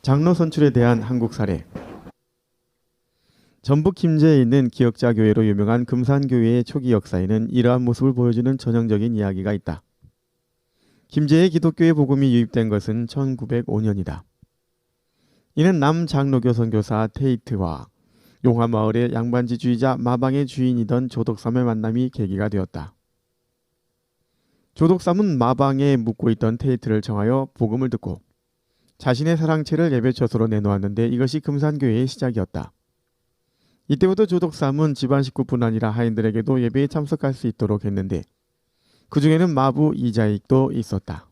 장로 선출에 대한 한국 사례. 전북 김제에 있는 기역자 교회로 유명한 금산교회의 초기 역사에는 이러한 모습을 보여주는 전형적인 이야기가 있다. 김제에 기독교의 복음이 유입된 것은 1905년이다. 이는 남장로교 선교사 테이트와 용화마을의 양반지주의자 마방의 주인이던 조덕삼의 만남이 계기가 되었다. 조덕삼은 마방에 묵고 있던 테이트를 청하여 복음을 듣고 자신의 사랑채를 예배처소로 내놓았는데 이것이 금산교회의 시작이었다. 이때부터 조덕삼은 집안 식구뿐 아니라 하인들에게도 예배에 참석할 수 있도록 했는데 그 중에는 마부 이자익도 있었다.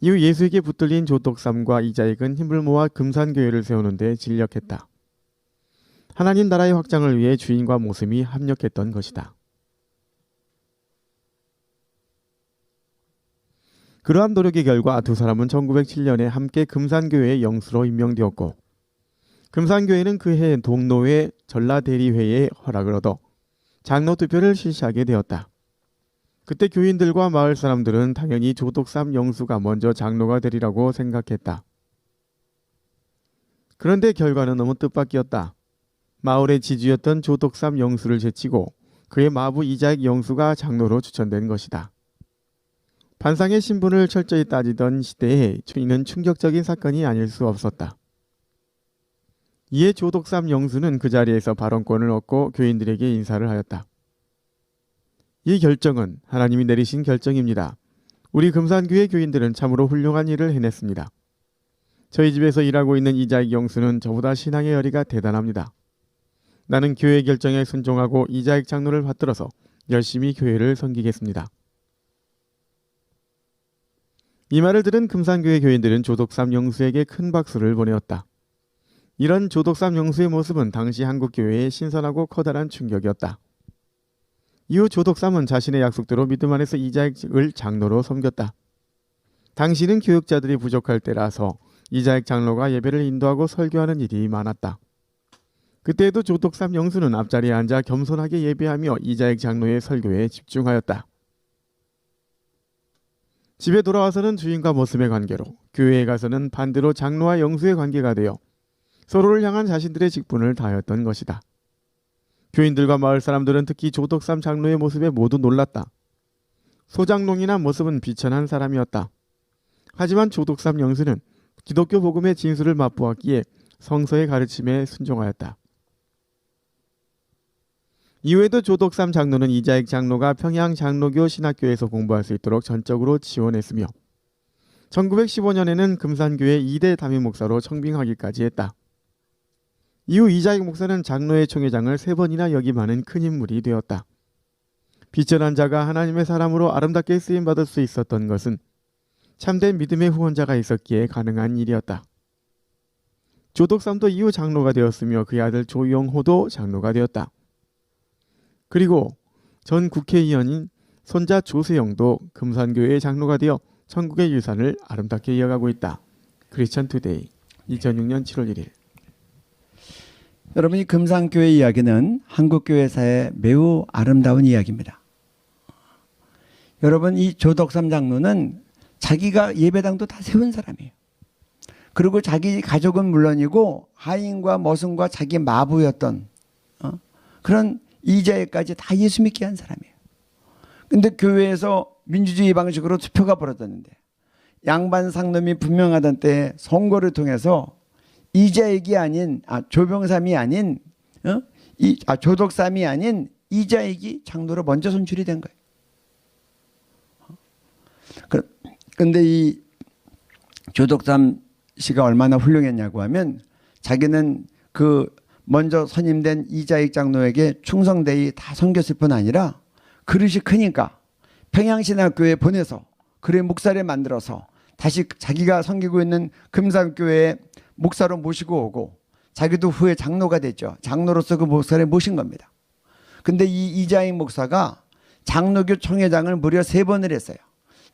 이후 예수에게 붙들린 조덕삼과 이자익은 힘을 모아 금산교회를 세우는 데 진력했다. 하나님 나라의 확장을 위해 주인과 모슴이 합력했던 것이다. 그러한 노력의 결과 두 사람은 1907년에 함께 금산교회의 영수로 임명되었고 금산교회는 그해 동로회 전라대리회의 허락을 얻어 장로 투표를 실시하게 되었다. 그때 교인들과 마을 사람들은 당연히 조덕삼 영수가 먼저 장로가 되리라고 생각했다. 그런데 결과는 너무 뜻밖이었다. 마을의 지주였던 조덕삼 영수를 제치고 그의 마부 이자익 영수가 장로로 추천된 것이다. 반상의 신분을 철저히 따지던 시대에 이는 충격적인 사건이 아닐 수 없었다. 이에 조덕삼 영수는 그 자리에서 발언권을 얻고 교인들에게 인사를 하였다. 이 결정은 하나님이 내리신 결정입니다. 우리 금산교회 교인들은 참으로 훌륭한 일을 해냈습니다. 저희 집에서 일하고 있는 이자익 영수는 저보다 신앙의 열의가 대단합니다. 나는 교회 결정에 순종하고 이자익 장로를 받들어서 열심히 교회를 섬기겠습니다. 이 말을 들은 금산교회 교인들은 조덕삼 영수에게 큰 박수를 보내었다. 이런 조덕삼 영수의 모습은 당시 한국교회에 신선하고 커다란 충격이었다. 이후 조덕삼은 자신의 약속대로 믿음 안에서 이자익을 장로로 섬겼다. 당시는 교육자들이 부족할 때라서 이자익 장로가 예배를 인도하고 설교하는 일이 많았다. 그때에도 조덕삼 영수는 앞자리에 앉아 겸손하게 예배하며 이자익 장로의 설교에 집중하였다. 집에 돌아와서는 주인과 모습의 관계로, 교회에 가서는 반대로 장로와 영수의 관계가 되어 서로를 향한 자신들의 직분을 다하였던 것이다. 교인들과 마을 사람들은 특히 조덕삼 장로의 모습에 모두 놀랐다. 소장농이나 모습은 비천한 사람이었다. 하지만 조덕삼 영수는 기독교 복음의 진수를 맛보았기에 성서의 가르침에 순종하였다. 이후에도 조덕삼 장로는 이자익 장로가 평양 장로교 신학교에서 공부할 수 있도록 전적으로 지원했으며 1915년에는 금산교회 2대 담임 목사로 청빙하기까지 했다. 이후 이자익 목사는 장로회 총회장을 3번이나 역임하는 큰 인물이 되었다. 비천한 자가 하나님의 사람으로 아름답게 쓰임받을 수 있었던 것은 참된 믿음의 후원자가 있었기에 가능한 일이었다. 조덕삼도 이후 장로가 되었으며 그의 아들 조용호도 장로가 되었다. 그리고 전 국회의원인 손자 조세영도 금산교회의 장로가 되어 천국의 유산을 아름답게 이어가고 있다. 크리스천 투데이 2006년 7월 1일. 여러분, 이 금산교회 이야기는 한국교회사의 매우 아름다운 이야기입니다. 여러분, 이 조덕삼 장로는 자기가 예배당도 다 세운 사람이에요. 그리고 자기 가족은 물론이고 하인과 머슴과 자기 마부였던 그런 이자에까지 다 예수 믿게 한 사람이에요. 근데 교회에서 민주주의 방식으로 투표가 벌어졌는데 양반 상놈이 분명하던 때에 선거를 통해서 이자익이 아닌 조병삼이 아닌 조덕삼이 아닌 이자익이 장로로 먼저 선출이 된 거예요. 그런데 이 조덕삼 씨가 얼마나 훌륭했냐고 하면 자기는 그 먼저 선임된 이자익 장로에게 충성되이 다 섬겼을 뿐 아니라 그릇이 크니까 평양신학교에 보내서 그의 목사를 만들어서 다시 자기가 섬기고 있는 금산교회에 목사로 모시고 오고 자기도 후에 장로가 됐죠. 장로로서 그 목사를 모신 겁니다. 근데 이 이자익 목사가 장로교 총회장을 무려 3번을 했어요.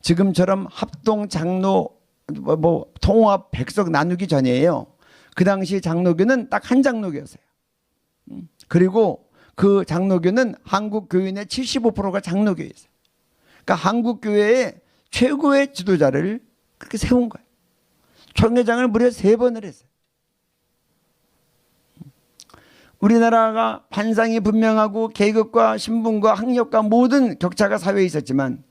지금처럼 합동 장로 통합 백석 나누기 전이에요. 그 당시 장로교는 딱 한 장로교였어요. 그리고 그 장로교는 한국 교인의 75%가 장로교였어요. 그러니까 한국 교회의 최고의 지도자를 그렇게 세운 거예요. 총회장을 무려 3번을 했어요. 우리나라가 반상이 분명하고 계급과 신분과 학력과 모든 격차가 사회에 있었지만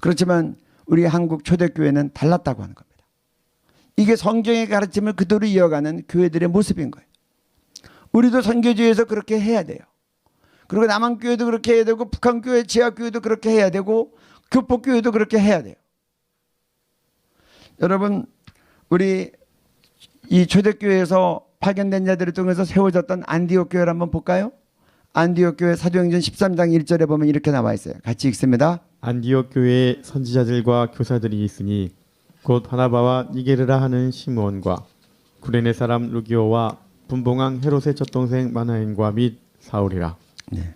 그렇지만 우리 한국 초대교회는 달랐다고 하는 겁니다. 이게 성경의 가르침을 그대로 이어가는 교회들의 모습인 거예요. 우리도 선교지에서 그렇게 해야 돼요. 그리고 남한교회도 그렇게 해야 되고 북한교회, 지하교회도 그렇게 해야 되고 교포교회도 그렇게 해야 돼요. 여러분, 우리 이 초대교회에서 파견된 자들을 통해서 세워졌던 안디옥 교회를 한번 볼까요? 안디옥 교회 사도행전 13장 1절에 보면 이렇게 나와 있어요. 같이 읽습니다. 안디옥 교회에 선지자들과 교사들이 있으니 곧 바나바와 니게르라 하는 시므온과 구레네 사람 루기오와 분봉왕 헤롯의 젖동생 마나엔과 및 사울이라. 네.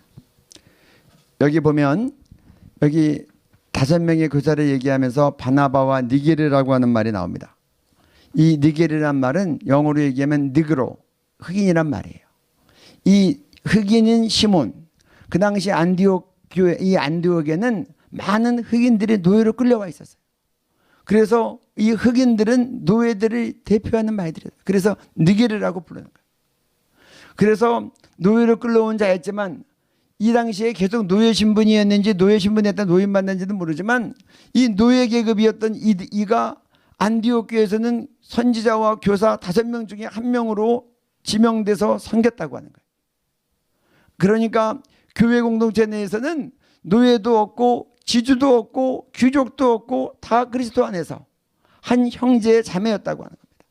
여기 보면 여기 5명의 교사를 얘기하면서 바나바와 니게르라고 하는 말이 나옵니다. 이 니게르란 말은 영어로 얘기하면 니그로, 흑인이란 말이에요. 이 흑인인 시몬, 그 당시 안디옥 교회, 이 안디옥에는 많은 흑인들이 노예로 끌려와 있었어요. 그래서 이 흑인들은 노예들을 대표하는 말들이에요. 그래서 니게르라고 부르는 거예요. 그래서 노예로 끌려온 자였지만 이 당시에 계속 노예 신분이었는지 노예 신분이었다 노임 받는지는 모르지만 이 노예 계급이었던 이가 안디옥 교회에서는 선지자와 교사 5명 중에 1명으로 지명돼서 섬겼다고 하는 거예요. 그러니까 교회 공동체 내에서는 노예도 없고 지주도 없고 귀족도 없고 다 그리스도 안에서 한 형제의 자매였다고 하는 겁니다.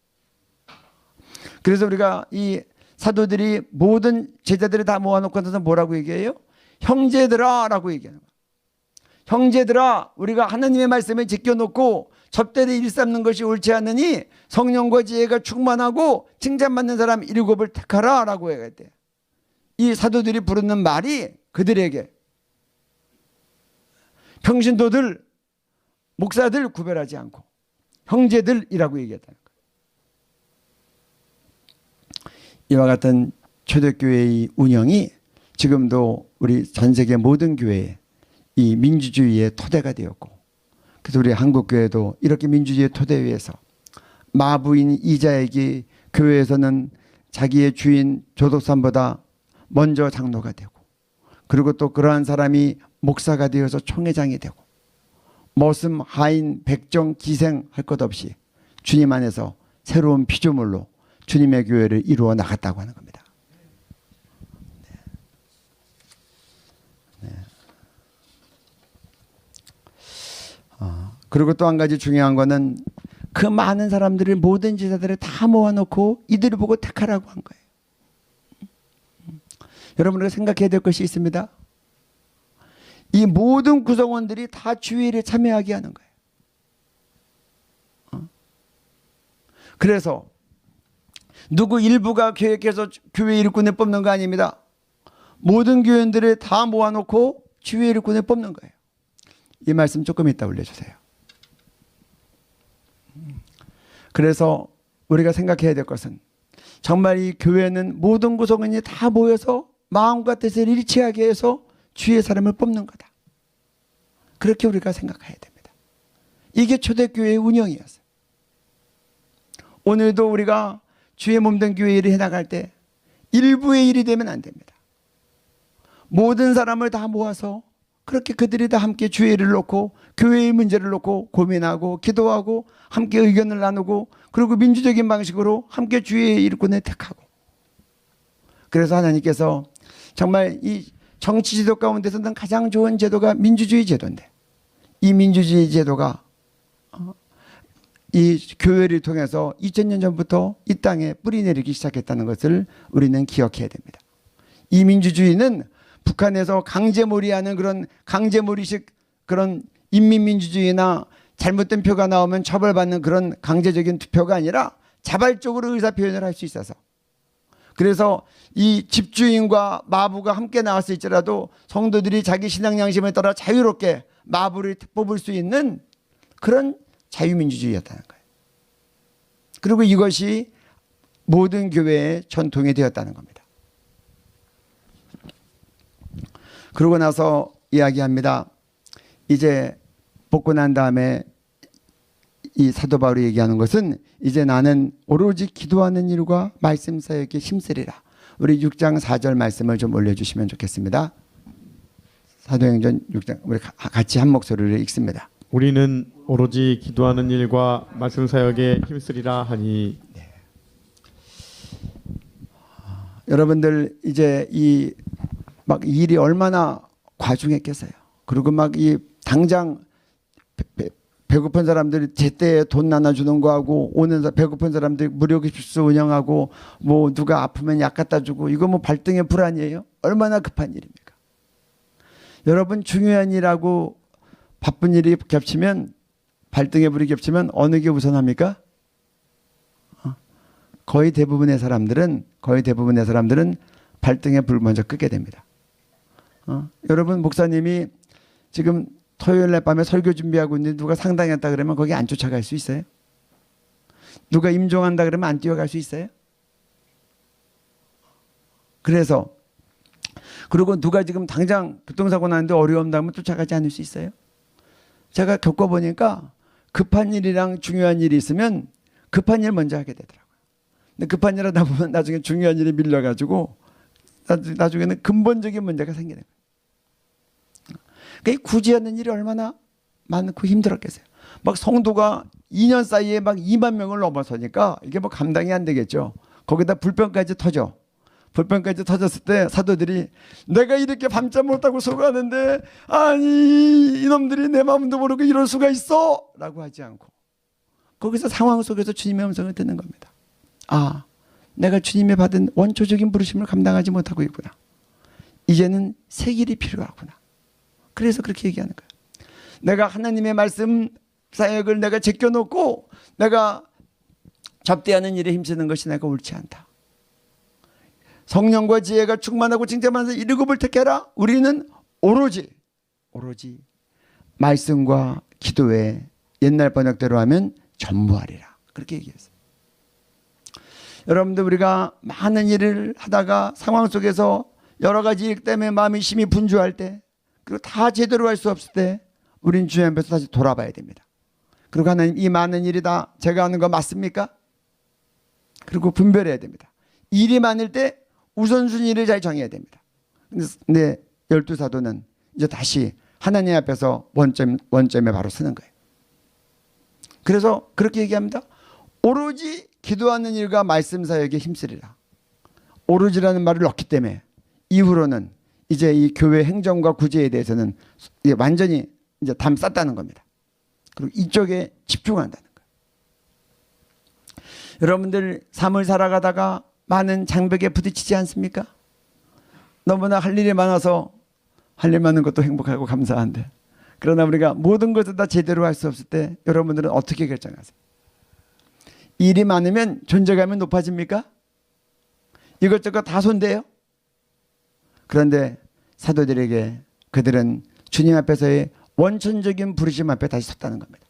그래서 우리가 이 사도들이 모든 제자들을 다 모아놓고 나서 뭐라고 얘기해요? 형제들아 라고 얘기하는 거예요. 형제들아, 우리가 하나님의 말씀을 지켜놓고 접대를 일삼는 것이 옳지 않으니 성령과 지혜가 충만하고 칭찬받는 사람 7을 택하라 라고 해야 돼. 이 사도들이 부르는 말이 그들에게 평신도들, 목사들 구별하지 않고 형제들이라고 얘기했다는 거예요. 이와 같은 초대교회의 운영이 지금도 우리 전 세계 모든 교회에 이 민주주의의 토대가 되었고, 그래서 우리 한국교회도 이렇게 민주주의의 토대 위에서 마부인 이자에게 교회에서는 자기의 주인 조독산보다 먼저 장로가 되고, 그리고 또 그러한 사람이 목사가 되어서 총회장이 되고, 머슴, 하인, 백정, 기생 할 것 없이 주님 안에서 새로운 피조물로 주님의 교회를 이루어 나갔다고 하는 겁니다. 그리고 또 한 가지 중요한 거는 그 많은 사람들을, 모든 제자들을 다 모아놓고 이들을 보고 택하라고 한 거예요. 여러분, 우리가 생각해야 될 것이 있습니다. 이 모든 구성원들이 다 주의를 참여하게 하는 거예요. 그래서 누구 일부가 계획해서 교회 일꾼을 뽑는 거 아닙니다. 모든 교인들을 다 모아놓고 주의 일꾼을 뽑는 거예요. 이 말씀 조금 이따 올려주세요. 그래서 우리가 생각해야 될 것은 정말 이 교회는 모든 구성원이 다 모여서 마음과 뜻을 일치하게 해서 주의 사람을 뽑는 거다. 그렇게 우리가 생각해야 됩니다. 이게 초대교회의 운영이었어요. 오늘도 우리가 주의 몸된 교회 일을 해나갈 때 일부의 일이 되면 안 됩니다. 모든 사람을 다 모아서 그렇게 그들이 다 함께 주의 일을 놓고 교회의 문제를 놓고 고민하고 기도하고 함께 의견을 나누고, 그리고 민주적인 방식으로 함께 주의 일꾼을 택하고. 그래서 하나님께서 정말 이 정치 제도 가운데서는 가장 좋은 제도가 민주주의 제도인데, 이 민주주의 제도가 이 교회를 통해서 2000년 전부터 이 땅에 뿌리 내리기 시작했다는 것을 우리는 기억해야 됩니다. 이 민주주의는 북한에서 강제몰이하는 그런 강제몰이식 그런 인민민주주의나 잘못된 표가 나오면 처벌받는 그런 강제적인 투표가 아니라 자발적으로 의사표현을 할 수 있어서, 그래서 이 집주인과 마부가 함께 나왔을지라도 성도들이 자기 신앙 양심에 따라 자유롭게 마부를 뽑을 수 있는 그런 자유민주주의였다는 거예요. 그리고 이것이 모든 교회의 전통이 되었다는 겁니다. 그러고 나서 이야기합니다. 이제 뽑고 난 다음에 이 사도 바울이 얘기하는 것은 이제 나는 오로지 기도하는 일과 말씀 사역에 힘쓰리라. 우리 6장 4절 말씀을 좀 올려주시면 좋겠습니다. 사도행전 6장 우리 같이 한 목소리로 읽습니다. 우리는 오로지 기도하는 일과 말씀 사역에 힘쓰리라 하니. 네. 여러분들 이제 이 막 일이 얼마나 과중했겠어요. 그리고 막 이 당장 배고픈 사람들이 제때에 돈 나눠주는 거하고, 오는 배고픈 사람들이 무료급수 운영하고, 뭐 누가 아프면 약 갖다 주고, 이거 뭐 발등의 불 아니에요? 얼마나 급한 일입니까? 여러분, 중요한 일하고 바쁜 일이 겹치면, 발등의 불이 겹치면 어느 게 우선합니까? 거의 대부분의 사람들은 발등의 불 먼저 끄게 됩니다. 여러분, 목사님이 지금 토요일 날 밤에 설교 준비하고 있는데 누가 상당했다 그러면 거기 안 쫓아갈 수 있어요? 누가 임종한다 그러면 안 뛰어갈 수 있어요? 그래서, 그리고 누가 지금 당장 교통사고 나는데 어려움 나면 쫓아가지 않을 수 있어요? 제가 겪어보니까 급한 일이랑 중요한 일이 있으면 급한 일 먼저 하게 되더라고요. 근데 급한 일 하다 보면 나중에 중요한 일이 밀려가지고 나중에는 근본적인 문제가 생기는 거예요. 그러니까 굳이 하는 일이 얼마나 많고 힘들었겠어요. 막 성도가 2년 사이에 막 2만 명을 넘어서니까 이게 뭐 감당이 안 되겠죠. 거기다 불평까지 터져. 불평까지 터졌을 때 사도들이 내가 이렇게 밤잠 못 자고 수고하는데 아니 이놈들이 내 마음도 모르고 이럴 수가 있어 라고 하지 않고 거기서 상황 속에서 주님의 음성을 듣는 겁니다. 아, 내가 주님의 받은 원초적인 부르심을 감당하지 못하고 있구나. 이제는 새 길이 필요하구나. 그래서 그렇게 얘기하는 거예요. 내가 하나님의 말씀 사역을 내가 제껴놓고 내가 접대하는 일에 힘쓰는 것이 내가 옳지 않다. 성령과 지혜가 충만하고 칭찬하면서 일곱을 택해라. 우리는 오로지 말씀과 기도에 옛날 번역대로 하면 전무하리라. 그렇게 얘기했어요. 여러분들 우리가 많은 일을 하다가 상황 속에서 여러 가지 일 때문에 마음이 심히 분주할 때 그리고 다 제대로 할 수 없을 때 우리는 주님 앞에서 다시 돌아봐야 됩니다. 그리고 하나님 이 많은 일이 다 제가 하는 거 맞습니까? 그리고 분별해야 됩니다. 일이 많을 때 우선순위를 잘 정해야 됩니다. 근데 12사도는 이제 다시 하나님 앞에서 원점에 바로 서는 거예요. 그래서 그렇게 얘기합니다. 오로지 기도하는 일과 말씀 사역에 힘쓰리라. 오로지라는 말을 넣기 때문에 이후로는 이제 이 교회 행정과 구제에 대해서는 완전히 이제 담 쌌다는 겁니다. 그리고 이쪽에 집중한다는 거예요. 여러분들 삶을 살아가다가 많은 장벽에 부딪히지 않습니까? 너무나 할 일이 많아서 할 일 많은 것도 행복하고 감사한데 그러나 우리가 모든 것을 다 제대로 할 수 없을 때 여러분들은 어떻게 결정하세요? 일이 많으면 존재감이 높아집니까? 이것저것 다 손대요? 그런데 사도들에게 그들은 주님 앞에서의 원천적인 부르심 앞에 다시 섰다는 겁니다.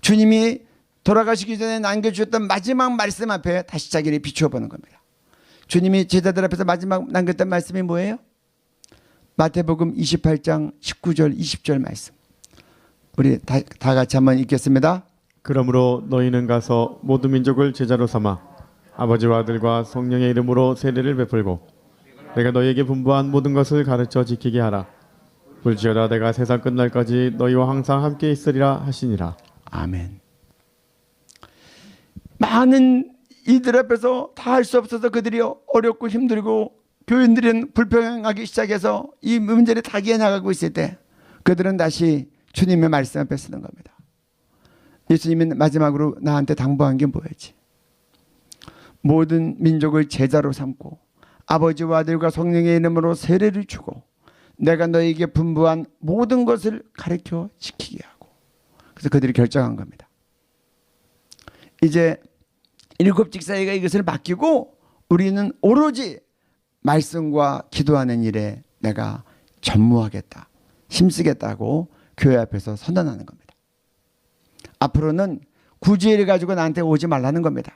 주님이 돌아가시기 전에 남겨주셨던 마지막 말씀 앞에 다시 자기를 비추어 보는 겁니다. 주님이 제자들 앞에서 마지막 남겼던 말씀이 뭐예요? 마태복음 28장 19절 20절 말씀. 우리 다 같이 한번 읽겠습니다. 그러므로 너희는 가서 모든 민족을 제자로 삼아 아버지와 아들과 성령의 이름으로 세례를 베풀고 내가 너희에게 분부한 모든 것을 가르쳐 지키게 하라. 볼지어다 내가 세상 끝날까지 너희와 항상 함께 있으리라 하시니라. 아멘. 많은 이들 앞에서 다 할 수 없어서 그들이 어렵고 힘들고 교인들은 불평하기 시작해서 이 문제를 타개해 나가고 있을 때 그들은 다시 주님의 말씀 앞에 서는 겁니다. 예수님이 마지막으로 나한테 당부한 게 뭐였지? 모든 민족을 제자로 삼고 아버지와 아들과 성령의 이름으로 세례를 주고 내가 너에게 분부한 모든 것을 가르쳐 지키게 하고. 그래서 그들이 결정한 겁니다. 이제 7 직사회가 이것을 맡기고 우리는 오로지 말씀과 기도하는 일에 내가 전무하겠다, 힘쓰겠다고 교회 앞에서 선언하는 겁니다. 앞으로는 구제를 가지고 나한테 오지 말라는 겁니다.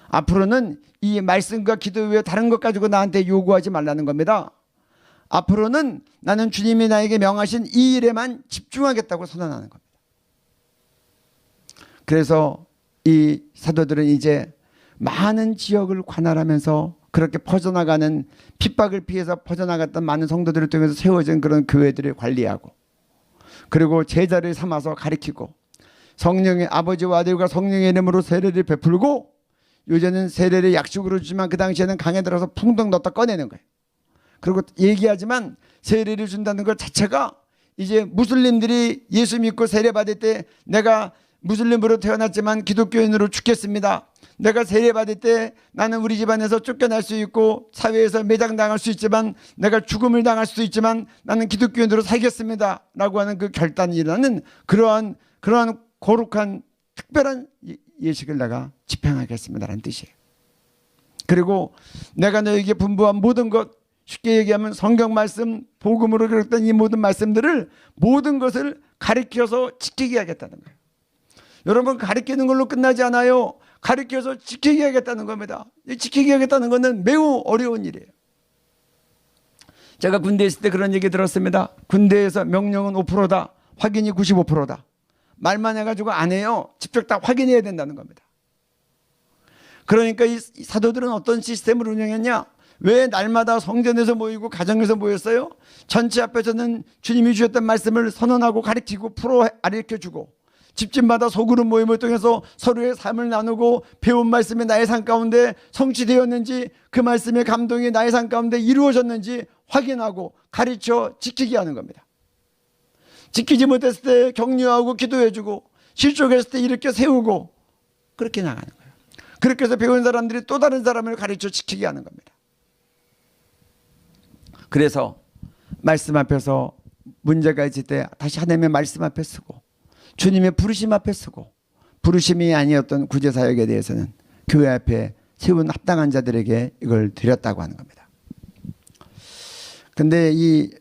앞으로는 이 말씀과 기도 외에 다른 것 가지고 나한테 요구하지 말라는 겁니다. 앞으로는 나는 주님이 나에게 명하신 이 일에만 집중하겠다고 선언하는 겁니다. 그래서 이 사도들은 이제 많은 지역을 관할하면서 그렇게 퍼져나가는 핍박을 피해서 퍼져나갔던 많은 성도들을 통해서 세워진 그런 교회들을 관리하고 그리고 제자를 삼아서 가리키고 성령의 아버지와 아들과 성령의 이름으로 세례를 베풀고 요새는 세례를 약식으로 주지만 그 당시에는 강에 들어서 풍덩 넣었다 꺼내는 거예요. 그리고 얘기하지만 세례를 준다는 것 자체가 이제 무슬림들이 예수 믿고 세례 받을 때 내가 무슬림으로 태어났지만 기독교인으로 죽겠습니다. 내가 세례 받을 때 나는 우리 집안에서 쫓겨날 수 있고 사회에서 매장당할 수 있지만 내가 죽음을 당할 수도 있지만 나는 기독교인으로 살겠습니다. 라고 하는 그 결단이라는 그러한 거룩한 특별한 예식을 내가 집행하겠습니다. 라는 뜻이에요. 그리고 내가 너에게 분부한 모든 것 쉽게 얘기하면 성경 말씀 복음으로 기록된 이 모든 말씀들을 모든 것을 가르쳐서 지키게 하겠다는 거예요. 여러분 가르치는 걸로 끝나지 않아요. 가르쳐서 지키게 하겠다는 겁니다. 지키게 하겠다는 것은 매우 어려운 일이에요. 제가 군대에 있을 때 그런 얘기 들었습니다. 군대에서 명령은 5%다. 확인이 95%다. 말만 해가지고 안 해요. 직접 다 확인해야 된다는 겁니다. 그러니까 이 사도들은 어떤 시스템을 운영했냐? 왜 날마다 성전에서 모이고 가정에서 모였어요? 전체 앞에서는 주님이 주셨던 말씀을 선언하고 가르치고 풀어 가르쳐주고 집집마다 소그룹 모임을 통해서 서로의 삶을 나누고 배운 말씀이 나의 삶 가운데 성취되었는지, 그 말씀의 감동이 나의 삶 가운데 이루어졌는지 확인하고 가르쳐 지키게 하는 겁니다. 지키지 못했을 때 격려하고 기도해주고, 실족했을 때 일으켜 세우고, 그렇게 나가는 거예요. 그렇게 해서 배운 사람들이 또 다른 사람을 가르쳐 지키게 하는 겁니다. 그래서 말씀 앞에서 문제가 있을 때 다시 하나님의 말씀 앞에 서고, 주님의 부르심 앞에 서고, 부르심이 아니었던 구제사역에 대해서는 교회 앞에 세운 합당한 자들에게 이걸 드렸다고 하는 겁니다. 근데 이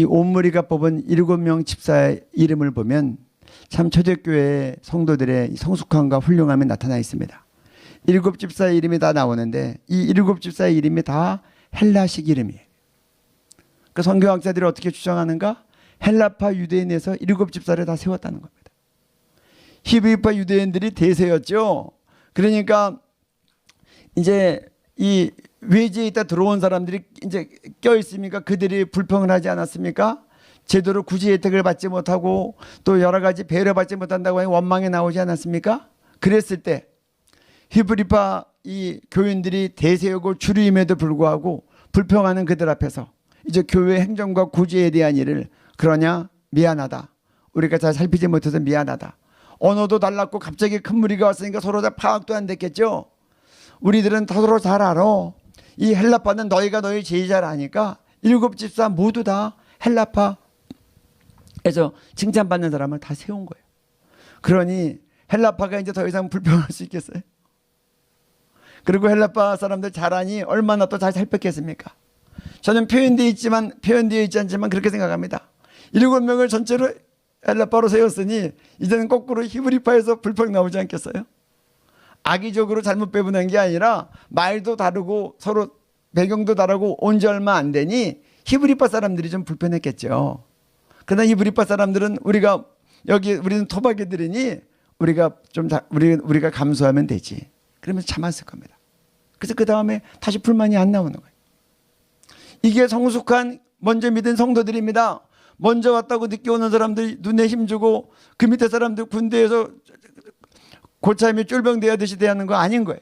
온무리가 뽑은 7명 집사의 이름을 보면 참 초대교회 성도들의 성숙함과 훌륭함이 나타나 있습니다. 7 집사의 이름이 다 나오는데 이 7 집사의 이름이 다 헬라식 이름이에요. 그 성경학자들이 어떻게 주장하는가? 헬라파 유대인에서 7 집사를 다 세웠다는 겁니다. 히브리파 유대인들이 대세였죠. 그러니까 이제 이 외지에 있다 들어온 사람들이 이제 껴있으니까 그들이 불평을 하지 않았습니까? 제대로 구제 혜택을 받지 못하고 또 여러 가지 배려받지 못한다고 하는 원망이 나오지 않았습니까? 그랬을 때 히브리파 이 교인들이 대세였고 주류임에도 불구하고 불평하는 그들 앞에서 이제 교회 행정과 구제에 대한 일을, 그러냐? 미안하다. 우리가 잘 살피지 못해서 미안하다. 언어도 달랐고 갑자기 큰 무리가 왔으니까 서로 다 파악도 안 됐겠죠. 우리들은 서로 잘 알아. 이 헬라파는 너희가 너희 제자를 아니까 7 집사 모두 다 헬라파에서 칭찬받는 사람을 다 세운 거예요. 그러니 헬라파가 이제 더 이상 불평할 수 있겠어요? 그리고 헬라파 사람들 잘하니 얼마나 또 잘 살폈겠습니까? 저는 표현되어 있지 않지만 그렇게 생각합니다. 7명을 전체로 헬라파로 세웠으니 이제는 거꾸로 히브리파에서 불평 나오지 않겠어요? 악의적으로 잘못 배분한 게 아니라 말도 다르고 서로 배경도 다르고 온 지 얼마 안 되니 히브리파 사람들이 좀 불편했겠죠. 그러나 히브리파 사람들은 우리는 토박이들이니 우리가 감수하면 되지. 그러면서 참았을 겁니다. 그래서 그 다음에 다시 불만이 안 나오는 거예요. 이게 성숙한 먼저 믿은 성도들입니다. 먼저 왔다고 늦게 오는 사람들 눈에 힘주고 그 밑에 사람들 군대에서 고참이 쫄병대하듯이 대하는 거 아닌 거예요.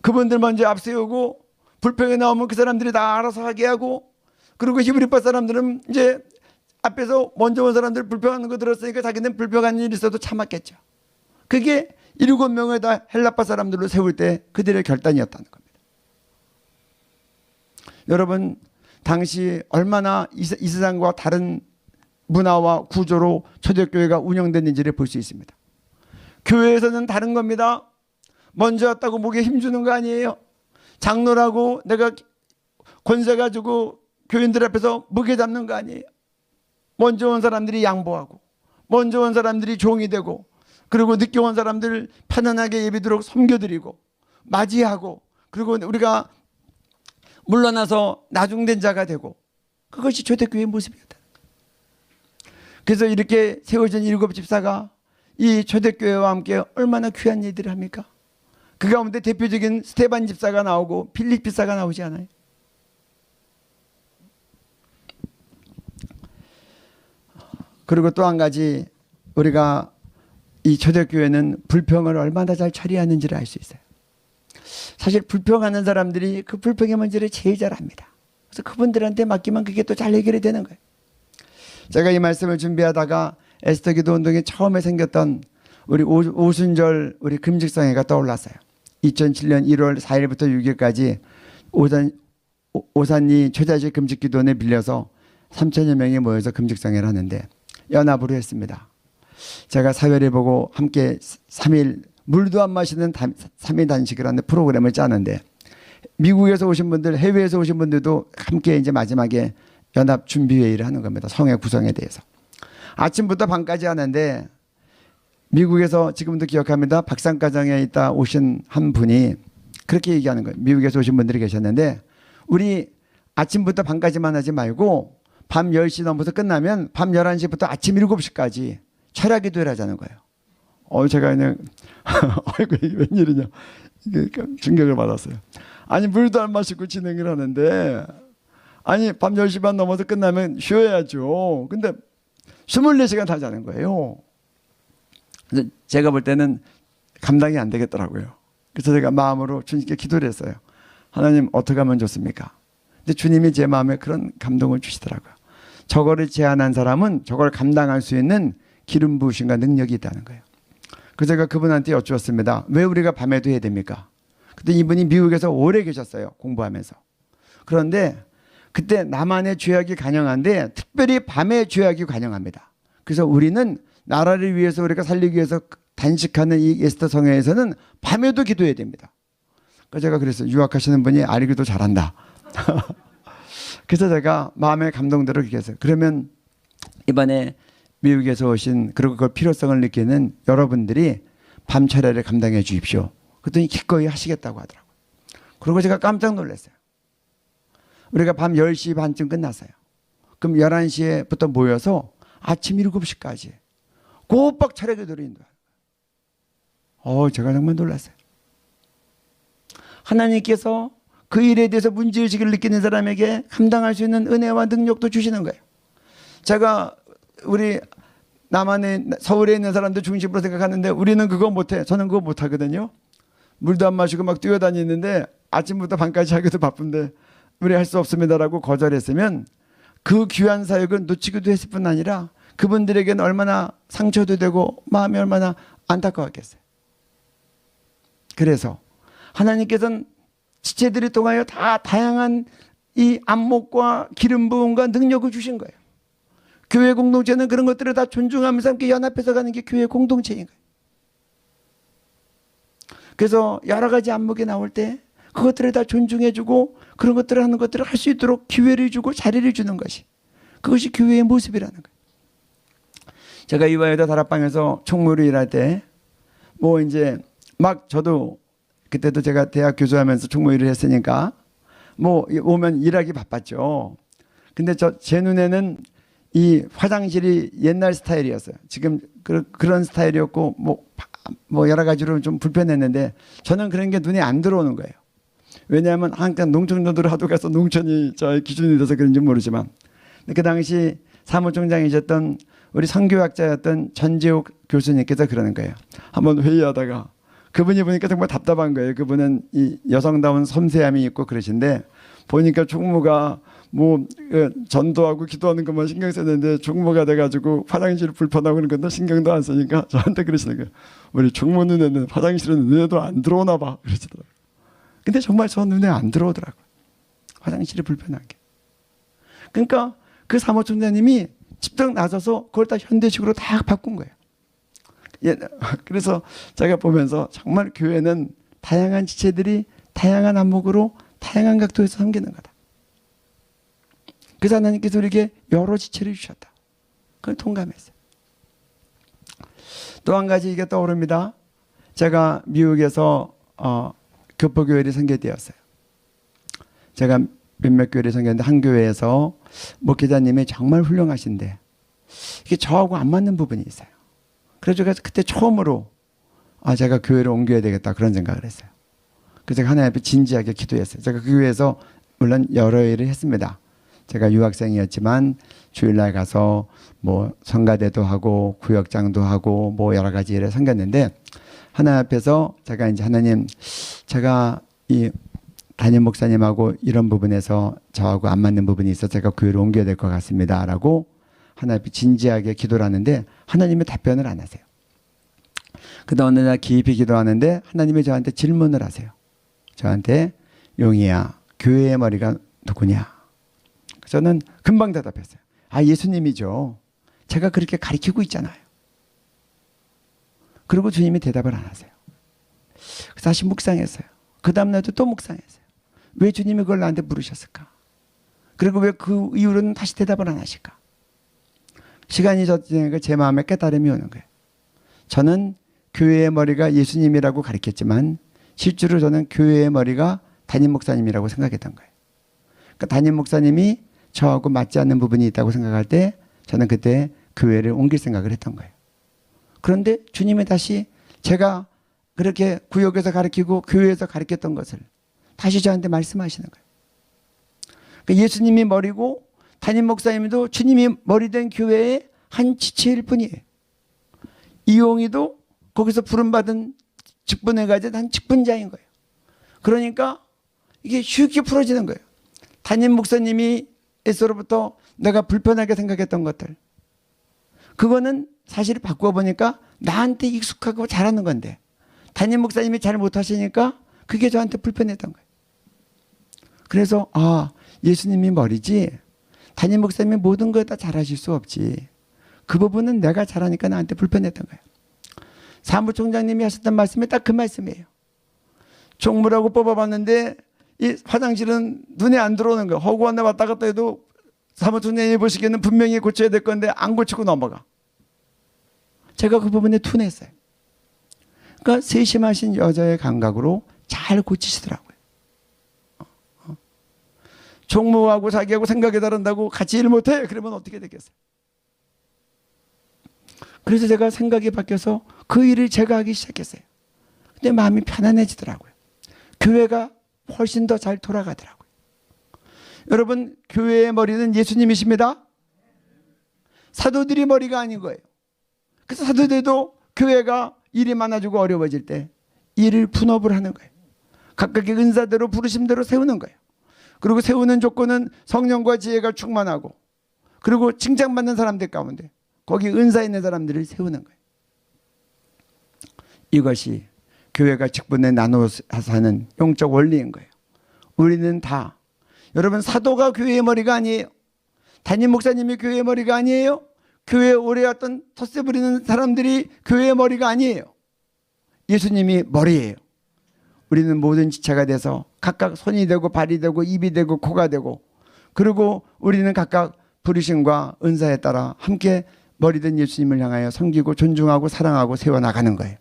그분들 먼저 앞세우고 불평이 나오면 그 사람들이 다 알아서 하게 하고, 그리고 히브리파 사람들은 이제 앞에서 먼저 온 사람들 불평하는 거 들었으니까 자기는 불평한 일이 있어도 참았겠죠. 그게 7명을 다 헬라파 사람들로 세울 때 그들의 결단이었다는 겁니다. 여러분, 당시 얼마나 이 세상과 다른 문화와 구조로 초대교회가 운영됐는지를 볼 수 있습니다. 교회에서는 다른 겁니다. 먼저 왔다고 목에 힘주는 거 아니에요. 장로라고 내가 권세 가지고 교인들 앞에서 무게 잡는 거 아니에요. 먼저 온 사람들이 양보하고, 먼저 온 사람들이 종이 되고, 그리고 늦게 온 사람들 편안하게 예비도록 섬겨드리고 맞이하고, 그리고 우리가 물러나서 나중된 자가 되고, 그것이 초대교회의 모습이었다. 그래서 이렇게 세워진 7 집사가 이 초대교회와 함께 얼마나 귀한 일들을 합니까? 그 가운데 대표적인 스테반 집사가 나오고 필립 집사가 나오지 않아요? 그리고 또 한 가지, 우리가 이 초대교회는 불평을 얼마나 잘 처리하는지를 알 수 있어요. 사실 불평하는 사람들이 그 불평의 문제를 제일 잘 압니다. 그래서 그분들한테 맡기면 그게 또 잘 해결이 되는 거예요. 제가 이 말씀을 준비하다가 에스더 기도 운동이 처음에 생겼던 우리 오순절 우리 금식성회가 떠올랐어요. 2007년 1월 4일부터 6일까지 오산리 초자식 금식기도원에 빌려서 3천여 명이 모여서 금식성회를 하는데 연합으로 했습니다. 제가 사회를 보고 함께 3일 물도 안 마시는 3일 단식을 하는 프로그램을 짜는데, 미국에서 오신 분들, 해외에서 오신 분들도 함께 이제 마지막에 연합 준비회의를 하는 겁니다. 성회 구성에 대해서. 아침부터 밤까지 하는데, 미국에서 지금도 기억합니다. 박산가정에 있다 오신 한 분이 그렇게 얘기하는 거예요. 미국에서 오신 분들이 계셨는데, 우리 아침부터 밤까지만 하지 말고 밤 10시 넘어서 끝나면 밤 11시부터 아침 7시까지 철야 기도를 하자는 거예요. 제가 그냥 아이고 이게 웬일이냐, 이게 충격을 받았어요. 아니 물도 안 마시고 진행을 하는데, 아니 밤 10시 반 넘어서 끝나면 쉬어야죠. 근데 24시간 하자는 거예요. 그래서 제가 볼 때는 감당이 안 되겠더라고요. 그래서 제가 마음으로 주님께 기도를 했어요. 하나님 어떻게 하면 좋습니까? 근데 주님이 제 마음에 그런 감동을 주시더라고요. 저거를 제안한 사람은 저걸 감당할 수 있는 기름 부으심과 능력이 있다는 거예요. 그래서 제가 그분한테 여쭈었습니다. 왜 우리가 밤에도 해야 됩니까? 그때 이분이 미국에서 오래 계셨어요. 공부하면서. 그런데 그때 나만의 죄악이 관영한데 특별히 밤에 죄악이 관영합니다. 그래서 우리는 나라를 위해서 우리가 살리기 위해서 단식하는 이 에스더 성회에서는 밤에도 기도해야 됩니다. 그래서 제가 그랬어요. 유학하시는 분이 알기도 잘한다. 그래서 제가 마음의 감동대로 그렇게 했어요. 그러면 이번에 미국에서 오신 그리고 그 필요성을 느끼는 여러분들이 밤 차례를 감당해 주십시오. 그랬더니 기꺼이 하시겠다고 하더라고요. 그리고 제가 깜짝 놀랐어요. 우리가 밤 10시 반쯤 끝났어요. 그럼 11시에부터 모여서 아침 7시까지 꼬박 차례 기도를 인도해요. 제가 정말 놀랐어요. 하나님께서 그 일에 대해서 문제의식을 느끼는 사람에게 감당할 수 있는 은혜와 능력도 주시는 거예요. 제가 우리 남한에 서울에 있는 사람들 중심으로 생각하는데 우리는 그거 못해. 저는 그거 못하거든요. 물도 안 마시고 막 뛰어다니는데 아침부터 밤까지 하기도 바쁜데 우리 할 수 없습니다라고 거절했으면 그 귀한 사역을 놓치기도 했을 뿐 아니라 그분들에게는 얼마나 상처도 되고 마음이 얼마나 안타까웠겠어요. 그래서 하나님께서는 지체들이 통하여 다 다양한 이 안목과 기름 부음과 능력을 주신 거예요. 교회 공동체는 그런 것들을 다 존중하면서 함께 연합해서 가는 게 교회 공동체인 거예요. 그래서 여러 가지 안목이 나올 때 그것들을 다 존중해주고 그런 것들을 하는 것들을 할 수 있도록 기회를 주고 자리를 주는 것이 그것이 교회의 모습이라는 거예요. 제가 이화여대 다락방에서 총무로 일할 때 뭐 이제 막 저도 그때도 제가 대학 교수하면서 총무 일을 했으니까 뭐 오면 일하기 바빴죠. 근데 제 눈에는 이 화장실이 옛날 스타일이었어요. 지금 그런 스타일이었고 뭐 여러 가지로 좀 불편했는데 저는 그런 게 눈에 안 들어오는 거예요. 왜냐하면 항상 농촌들을 하도 가서 농촌이 저의 기준이 돼서 그런지 모르지만 그 당시 사무총장이셨던 우리 선교학자였던 전재욱 교수님께서 그러는 거예요. 한번 회의하다가 그분이 보니까 정말 답답한 거예요. 그분은 이 여성다운 섬세함이 있고 그러신데 보니까 총무가 뭐 전도하고 기도하는 것만 신경 쓰는데 총무가 돼가지고 화장실 불편하고 그런 것도 신경도 안 쓰니까 저한테 그러시는 거예요. 우리 총무 눈에는 화장실은 눈에도 안 들어오나 봐 그러시더라고요. 근데 정말 저 눈에 안 들어오더라고요. 화장실이 불편한 게. 그러니까 그 사무총장님이 직접 나서서 그걸 다 현대식으로 다 바꾼 거예요. 그래서 제가 보면서 정말 교회는 다양한 지체들이 다양한 안목으로 다양한 각도에서 섬기는 거다. 그래서 하나님께서 우리에게 여러 지체를 주셨다. 그걸 통감했어요. 또 한 가지 이게 떠오릅니다. 제가 미국에서 교포교회를 선교되었어요. 제가 몇몇 교회를 선교했는데 한 교회에서 목회자님이 정말 훌륭하신데 이게 저하고 안 맞는 부분이 있어요. 그래서 제가 그때 처음으로 제가 교회를 옮겨야 되겠다 그런 생각을 했어요. 그래서 제가 하나님 앞에 진지하게 기도했어요. 제가 그 교회에서 물론 여러 일을 했습니다. 제가 유학생이었지만 주일날 가서 뭐 성가대도 하고 구역장도 하고 뭐 여러 가지 일을 섬겼는데 하나님 앞에서 제가 이제 하나님 제가 이 담임 목사님하고 이런 부분에서 저하고 안 맞는 부분이 있어서 제가 교회를 옮겨야 될 것 같습니다 라고 하나님 앞에 진지하게 기도를 하는데 하나님이 답변을 안 하세요. 그다음 어느 날 깊이 기도하는데 하나님이 저한테 질문을 하세요. 저한테 용이야 교회의 머리가 누구냐. 저는 금방 대답했어요. 예수님이죠. 제가 그렇게 가르치고 있잖아요. 그리고 주님이 대답을 안 하세요. 그래서 다시 묵상했어요. 그 다음날도 또 묵상했어요. 왜 주님이 그걸 나한테 물으셨을까? 그리고 왜 그 이후로는 다시 대답을 안 하실까? 시간이 지나니까 제 마음에 깨달음이 오는 거예요. 저는 교회의 머리가 예수님이라고 가르쳤지만 실제로 저는 교회의 머리가 담임 목사님이라고 생각했던 거예요. 그러니까 담임 목사님이 저하고 맞지 않는 부분이 있다고 생각할 때 저는 그때 교회를 옮길 생각을 했던 거예요. 그런데 주님이 다시 제가 그렇게 구역에서 가르치고 교회에서 가르쳤던 것을 다시 저한테 말씀하시는 거예요. 그러니까 예수님이 머리고 담임 목사님도 주님이 머리 된 교회의 한 지체일 뿐이에요. 이용이도 거기서 부름받은 직분에 가진 한 직분자인 거예요. 그러니까 이게 쉽게 풀어지는 거예요. 담임 목사님이 에서로부터 내가 불편하게 생각했던 것들, 그거는 사실 바꾸어 보니까 나한테 익숙하고 잘하는 건데 담임 목사님이 잘 못하시니까 그게 저한테 불편했던 거예요. 그래서 예수님이 머리지 담임 목사님이 모든 걸 다 잘하실 수 없지. 그 부분은 내가 잘하니까 나한테 불편했던 거예요. 사무총장님이 하셨던 말씀이 딱 그 말씀이에요. 총무라고 뽑아봤는데 이 화장실은 눈에 안 들어오는 거예요. 허구한 데 왔다 갔다 해도 사무총장님이 보시기에는 분명히 고쳐야 될 건데 안 고치고 넘어가. 제가 그 부분에 둔했어요. 그러니까 세심하신 여자의 감각으로 잘 고치시더라고요. 총무하고 자기하고 생각이 다른다고 같이 일 못해? 그러면 어떻게 되겠어요? 그래서 제가 생각이 바뀌어서 그 일을 제가 하기 시작했어요. 근데 마음이 편안해지더라고요. 교회가 훨씬 더 잘 돌아가더라고요. 여러분, 교회의 머리는 예수님이십니다. 사도들이 머리가 아닌 거예요. 그래서 사도들도 교회가 일이 많아지고 어려워질 때 일을 분업을 하는 거예요. 각각의 은사대로 부르심대로 세우는 거예요. 그리고 세우는 조건은 성령과 지혜가 충만하고, 그리고 칭찬받는 사람들 가운데 거기 은사 있는 사람들을 세우는 거예요. 이것이 교회가 직분에 나눠서 하는 영적 원리인 거예요. 우리는 다, 여러분, 사도가 교회의 머리가 아니에요. 담임 목사님이 교회의 머리가 아니에요. 교회에 오래 왔던 텃세 부리는 사람들이 교회의 머리가 아니에요. 예수님이 머리예요. 우리는 모든 지체가 돼서 각각 손이 되고 발이 되고 입이 되고 코가 되고, 그리고 우리는 각각 부르심과 은사에 따라 함께 머리된 예수님을 향하여 섬기고 존중하고 사랑하고 세워나가는 거예요.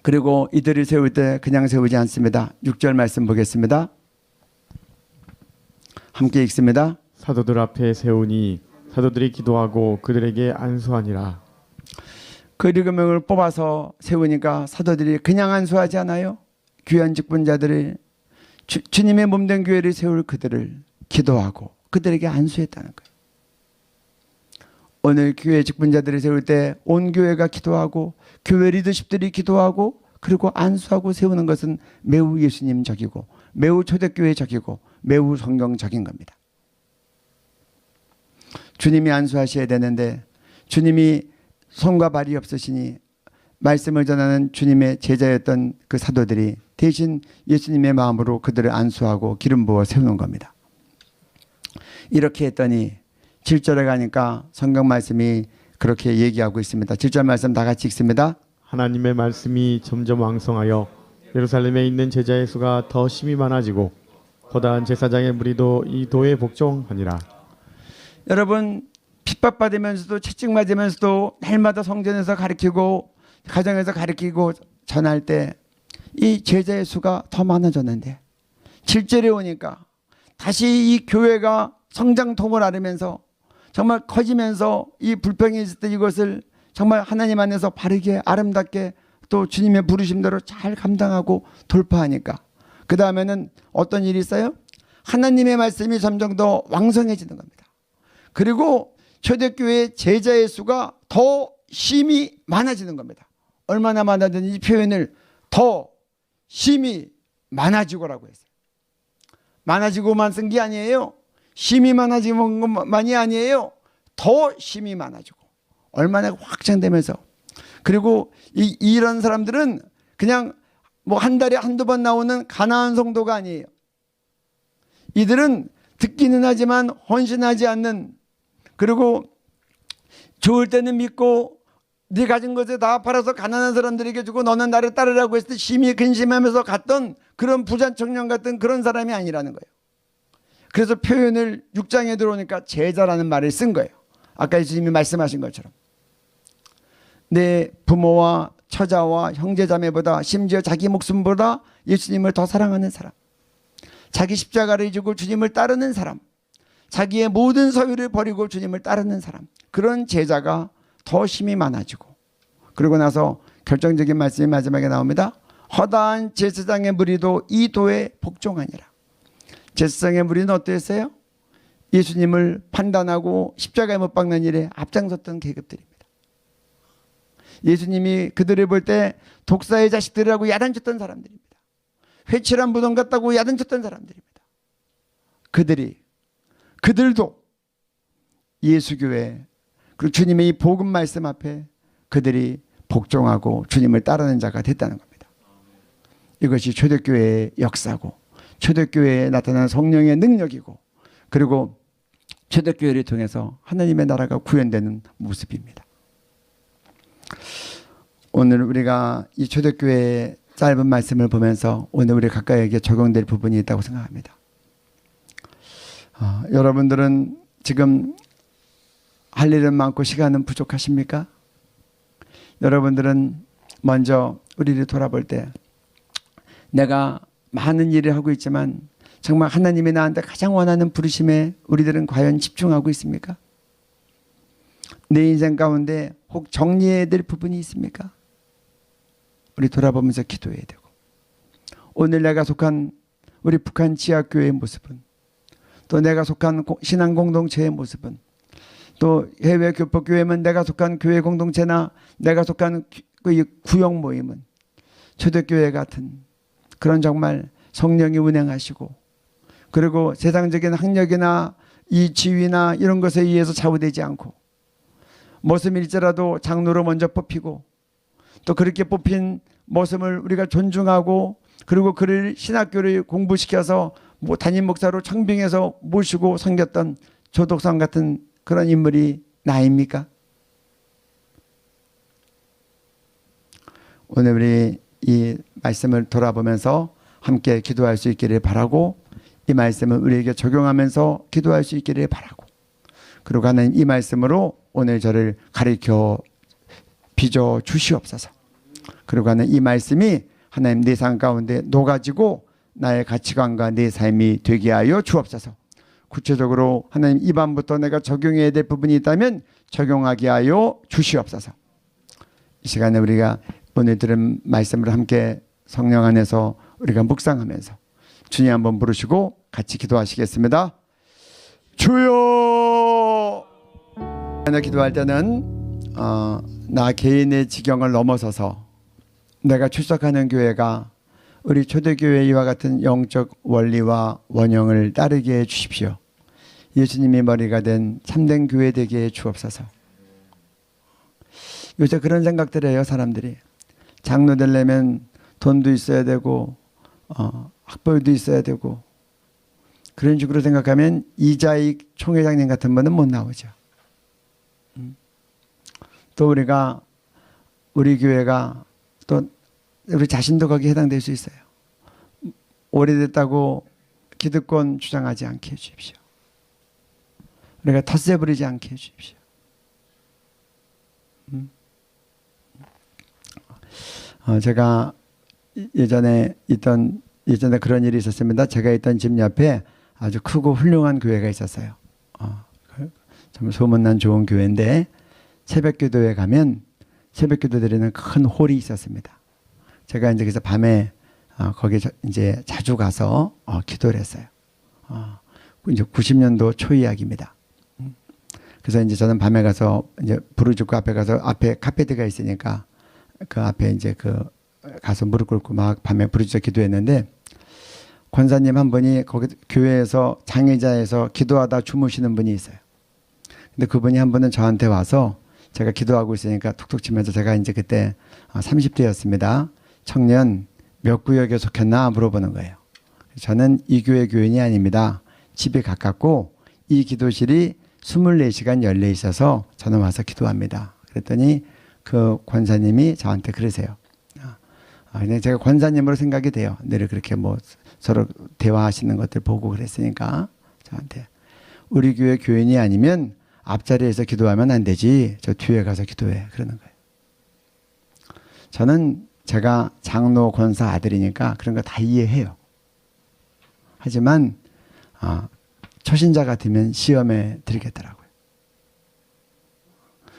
그리고 이들을 세울 때 그냥 세우지 않습니다. 6절 말씀 보겠습니다. 함께 읽습니다. 사도들 앞에 세우니 사도들이 기도하고 그들에게 안수하니라. 그 일곱 명을 뽑아서 세우니까 사도들이 그냥 안수하지 않아요. 귀한 직분자들을, 주님의 몸된 교회를 세울 그들을 기도하고 그들에게 안수했다는 거예요. 오늘 교회 직분자들을 세울 때 온 교회가 기도하고 교회 리더십들이 기도하고 그리고 안수하고 세우는 것은 매우 예수님적이고 매우 초대교회적이고 매우 성경적인 겁니다. 주님이 안수하셔야 되는데 주님이 손과 발이 없으시니 말씀을 전하는 주님의 제자였던 그 사도들이 대신 예수님의 마음으로 그들을 안수하고 기름 부어 세우는 겁니다. 이렇게 했더니 7절에 가니까 성경 말씀이 그렇게 얘기하고 있습니다. 7절 말씀 다 같이 읽습니다. 하나님의 말씀이 점점 왕성하여 예루살렘에 있는 제자의 수가 더 심히 많아지고 거다한 제사장의 무리도 이 도에 복종하니라. 여러분, 핍박받으면서도 채찍맞으면서도 날마다 성전에서 가르치고 가정에서 가르치고 전할 때 이 제자의 수가 더 많아졌는데 7절에 오니까 다시 이 교회가 성장통을 앓으면서 정말 커지면서 이 불평이 있을 때 이것을 정말 하나님 안에서 바르게 아름답게 또 주님의 부르심대로 잘 감당하고 돌파하니까 그 다음에는 어떤 일이 있어요? 하나님의 말씀이 점점 더 왕성해지는 겁니다. 그리고 초대교회의 제자의 수가 더 심히 많아지는 겁니다. 얼마나 많아지는지 이 표현을 더 심히 많아지고라고 했어요. 많아지고만 쓴 게 아니에요. 심히 많아지는 것만이 아니에요. 더 심히 많아지고 얼마나 확장되면서, 그리고 이런 사람들은 그냥 뭐 한 달에 한두 번 나오는 가나안 성도가 아니에요. 이들은 듣기는 하지만 헌신하지 않는, 그리고 좋을 때는 믿고 네 가진 것을 다 팔아서 가난한 사람들에게 주고 너는 나를 따르라고 했을 때 심히 근심하면서 갔던 그런 부자 청년 같은 그런 사람이 아니라는 거예요. 그래서 표현을 6장에 들어오니까 제자라는 말을 쓴 거예요. 아까 예수님이 말씀하신 것처럼 내 부모와 처자와 형제자매보다 심지어 자기 목숨보다 예수님을 더 사랑하는 사람, 자기 십자가를 지고 주님을 따르는 사람, 자기의 모든 소유를 버리고 주님을 따르는 사람, 그런 제자가 더 힘이 많아지고, 그러고 나서 결정적인 말씀이 마지막에 나옵니다. 허다한 제사장의 무리도 이 도에 복종하니라. 제사장의 무리는 어땠어요? 예수님을 판단하고 십자가에 못 박는 일에 앞장섰던 계급들입니다. 예수님이 그들을 볼 때 독사의 자식들이라고 야단쳤던 사람들입니다. 회칠한 무덤 같다고 야단쳤던 사람들입니다. 그들도 예수교회 그리고 주님의 이 복음 말씀 앞에 그들이 복종하고 주님을 따르는 자가 됐다는 겁니다. 이것이 초대교회의 역사고 초대교회에 나타난 성령의 능력이고 그리고 초대교회를 통해서 하나님의 나라가 구현되는 모습입니다. 오늘 우리가 이 초대교회의 짧은 말씀을 보면서 오늘 우리 각각에게 적용될 부분이 있다고 생각합니다. 여러분들은 지금 할 일은 많고 시간은 부족하십니까? 여러분들은 먼저 우리를 돌아볼 때 내가 많은 일을 하고 있지만 정말 하나님이 나한테 가장 원하는 부르심에 우리들은 과연 집중하고 있습니까? 내 인생 가운데 혹 정리해야 될 부분이 있습니까? 우리 돌아보면서 기도해야 되고 오늘 내가 속한 우리 북한 지하교회의 모습은 또 내가 속한 신앙공동체의 모습은 또 해외 교포교회면 내가 속한 교회 공동체나 내가 속한 구역 모임은 초대교회 같은 그런 정말 성령이 운행하시고 그리고 세상적인 학력이나 이 지위나 이런 것에 의해서 좌우되지 않고 모습일지라도 장로로 먼저 뽑히고 또 그렇게 뽑힌 모습을 우리가 존중하고 그리고 그를 신학교를 공부시켜서 담임 목사로 청빙해서 모시고 섬겼던 조덕상 같은 그런 인물이 나입니까? 오늘 우리 이 말씀을 돌아보면서 함께 기도할 수 있기를 바라고 이 말씀을 우리에게 적용하면서 기도할 수 있기를 바라고 그리고 하는 이 말씀으로 오늘 저를 가르쳐 빚어 주시옵소서. 그리고 하는 이 말씀이 하나님 내 삶 가운데 녹아지고 나의 가치관과 내 삶이 되게 하여 주옵소서. 구체적으로 하나님 이 밤부터 내가 적용해야 될 부분이 있다면 적용하게 하여 주시옵소서. 이 시간에 우리가 오늘 들은 말씀을 함께 성령 안에서 우리가 묵상하면서 주님 한번 부르시고 같이 기도하시겠습니다. 주여. 기도할 때는 나 개인의 지경을 넘어서서 내가 출석하는 교회가 우리 초대교회 이와 같은 영적 원리와 원형을 따르게 해 주십시오. 예수님이 머리가 된 참된 교회 되게 해 주옵소서. 요새 그런 생각들을 해요. 사람들이 장로 되려면 돈도 있어야 되고 학벌도 있어야 되고 그런 식으로 생각하면 이자익 총회장님 같은 분은 못 나오죠. 또 우리 교회가 또 우리 자신도 거기에 해당될 수 있어요. 오래됐다고 기득권 주장하지 않게 해주십시오. 우리가 텃세 부리지 않게 해주십시오. 제가 예전에 그런 일이 있었습니다. 제가 있던 집 옆에 아주 크고 훌륭한 교회가 있었어요. 정말 소문난 좋은 교회인데 새벽기도에 가면 새벽기도 드리는 큰 홀이 있었습니다. 제가 이제 그래서 밤에 거기 이제 자주 가서 기도를 했어요. 이제 90년도 초 이야기입니다. 그래서 이제 저는 밤에 가서 이제 부르짖고 앞에 가서 앞에 카페트가 있으니까 그 앞에 이제 가서 무릎 꿇고 막 밤에 부르짖어 기도했는데 권사님 한 분이 거기 교회에서 장애자에서 기도하다 주무시는 분이 있어요. 근데 그분이 한 분은 저한테 와서 제가 기도하고 있으니까 툭툭 치면서 제가 이제 그때 30대였습니다. 청년 몇 구역에 속했나 물어보는 거예요. 저는 이 교회 교인이 아닙니다. 집이 가깝고 이 기도실이 24시간 열려 있어서 저는 와서 기도합니다. 그랬더니 그 권사님이 저한테 그러세요. 그냥 제가 권사님으로 생각이 돼요. 늘 그렇게 뭐 서로 대화하시는 것들 보고 그랬으니까 저한테 우리 교회 교인이 아니면 앞자리에서 기도하면 안 되지. 저 뒤에 가서 기도해. 그러는 거예요. 저는 제가 장로 권사 아들이니까 그런 거 다 이해해요. 하지만 초신자 같으면 시험에 들겠더라고요.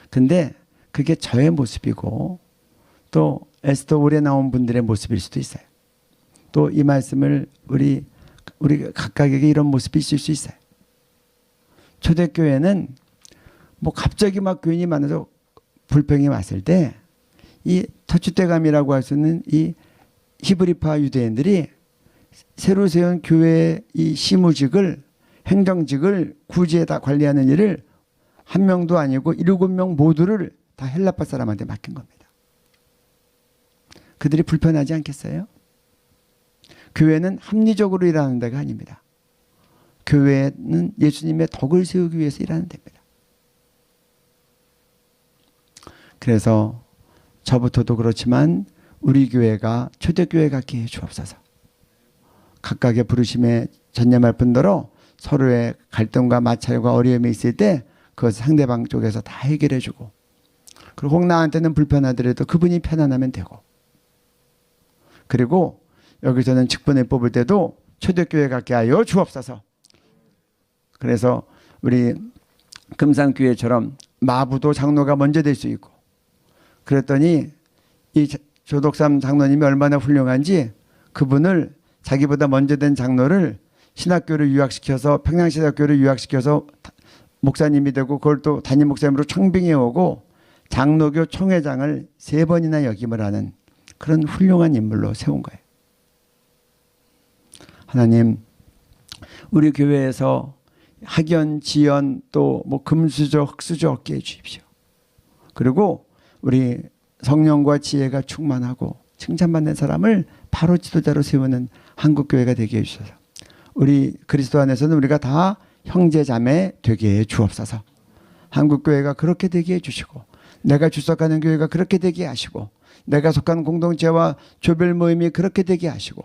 근데 그게 저의 모습이고 또 에스더 올해 나온 분들의 모습일 수도 있어요. 또 이 말씀을 우리 각각에게 이런 모습이 있을 수 있어요. 초대교회는 뭐 갑자기 막 교인이 많아서 불평이 왔을 때 이 터줏대감이라고 할 수 있는 이 히브리파 유대인들이 새로 세운 교회의 이 시무직을 행정직을 구제에다 관리하는 일을 한 명도 아니고 7명 모두를 다 헬라파 사람한테 맡긴 겁니다. 그들이 불편하지 않겠어요? 교회는 합리적으로 일하는 데가 아닙니다. 교회는 예수님의 덕을 세우기 위해서 일하는 데입니다. 그래서 저부터도 그렇지만 우리 교회가 초대교회 같게 해 주옵소서. 각각의 부르심에 전념할 뿐더러 서로의 갈등과 마찰과 어려움이 있을 때 그것을 상대방 쪽에서 다 해결해 주고, 그리고 혹 나한테는 불편하더라도 그분이 편안하면 되고, 그리고 여기서는 직분을 뽑을 때도 초대교회 같게 하여 주옵소서. 그래서 우리 금산교회처럼 마부도 장로가 먼저 될 수 있고, 그랬더니 이 조덕삼 장로님이 얼마나 훌륭한지 그분을 자기보다 먼저 된 장로를 신학교를 유학시켜서 평양신학교를 유학시켜서 목사님이 되고 그걸 또 담임 목사님으로 청빙해 오고 장로교 총회장을 3번이나 역임을 하는 그런 훌륭한 인물로 세운 거예요. 하나님, 우리 교회에서 학연, 지연 또 뭐 금수저, 흑수저 없게 해주십시오. 그리고 우리 성령과 지혜가 충만하고 칭찬받는 사람을 바로 지도자로 세우는 한국교회가 되게 해주셔서 우리 그리스도 안에서는 우리가 다 형제 자매 되게 해 주옵소서. 한국교회가 그렇게 되게 해주시고 내가 출석하는 교회가 그렇게 되게 하시고 내가 속한 공동체와 조별 모임이 그렇게 되게 하시고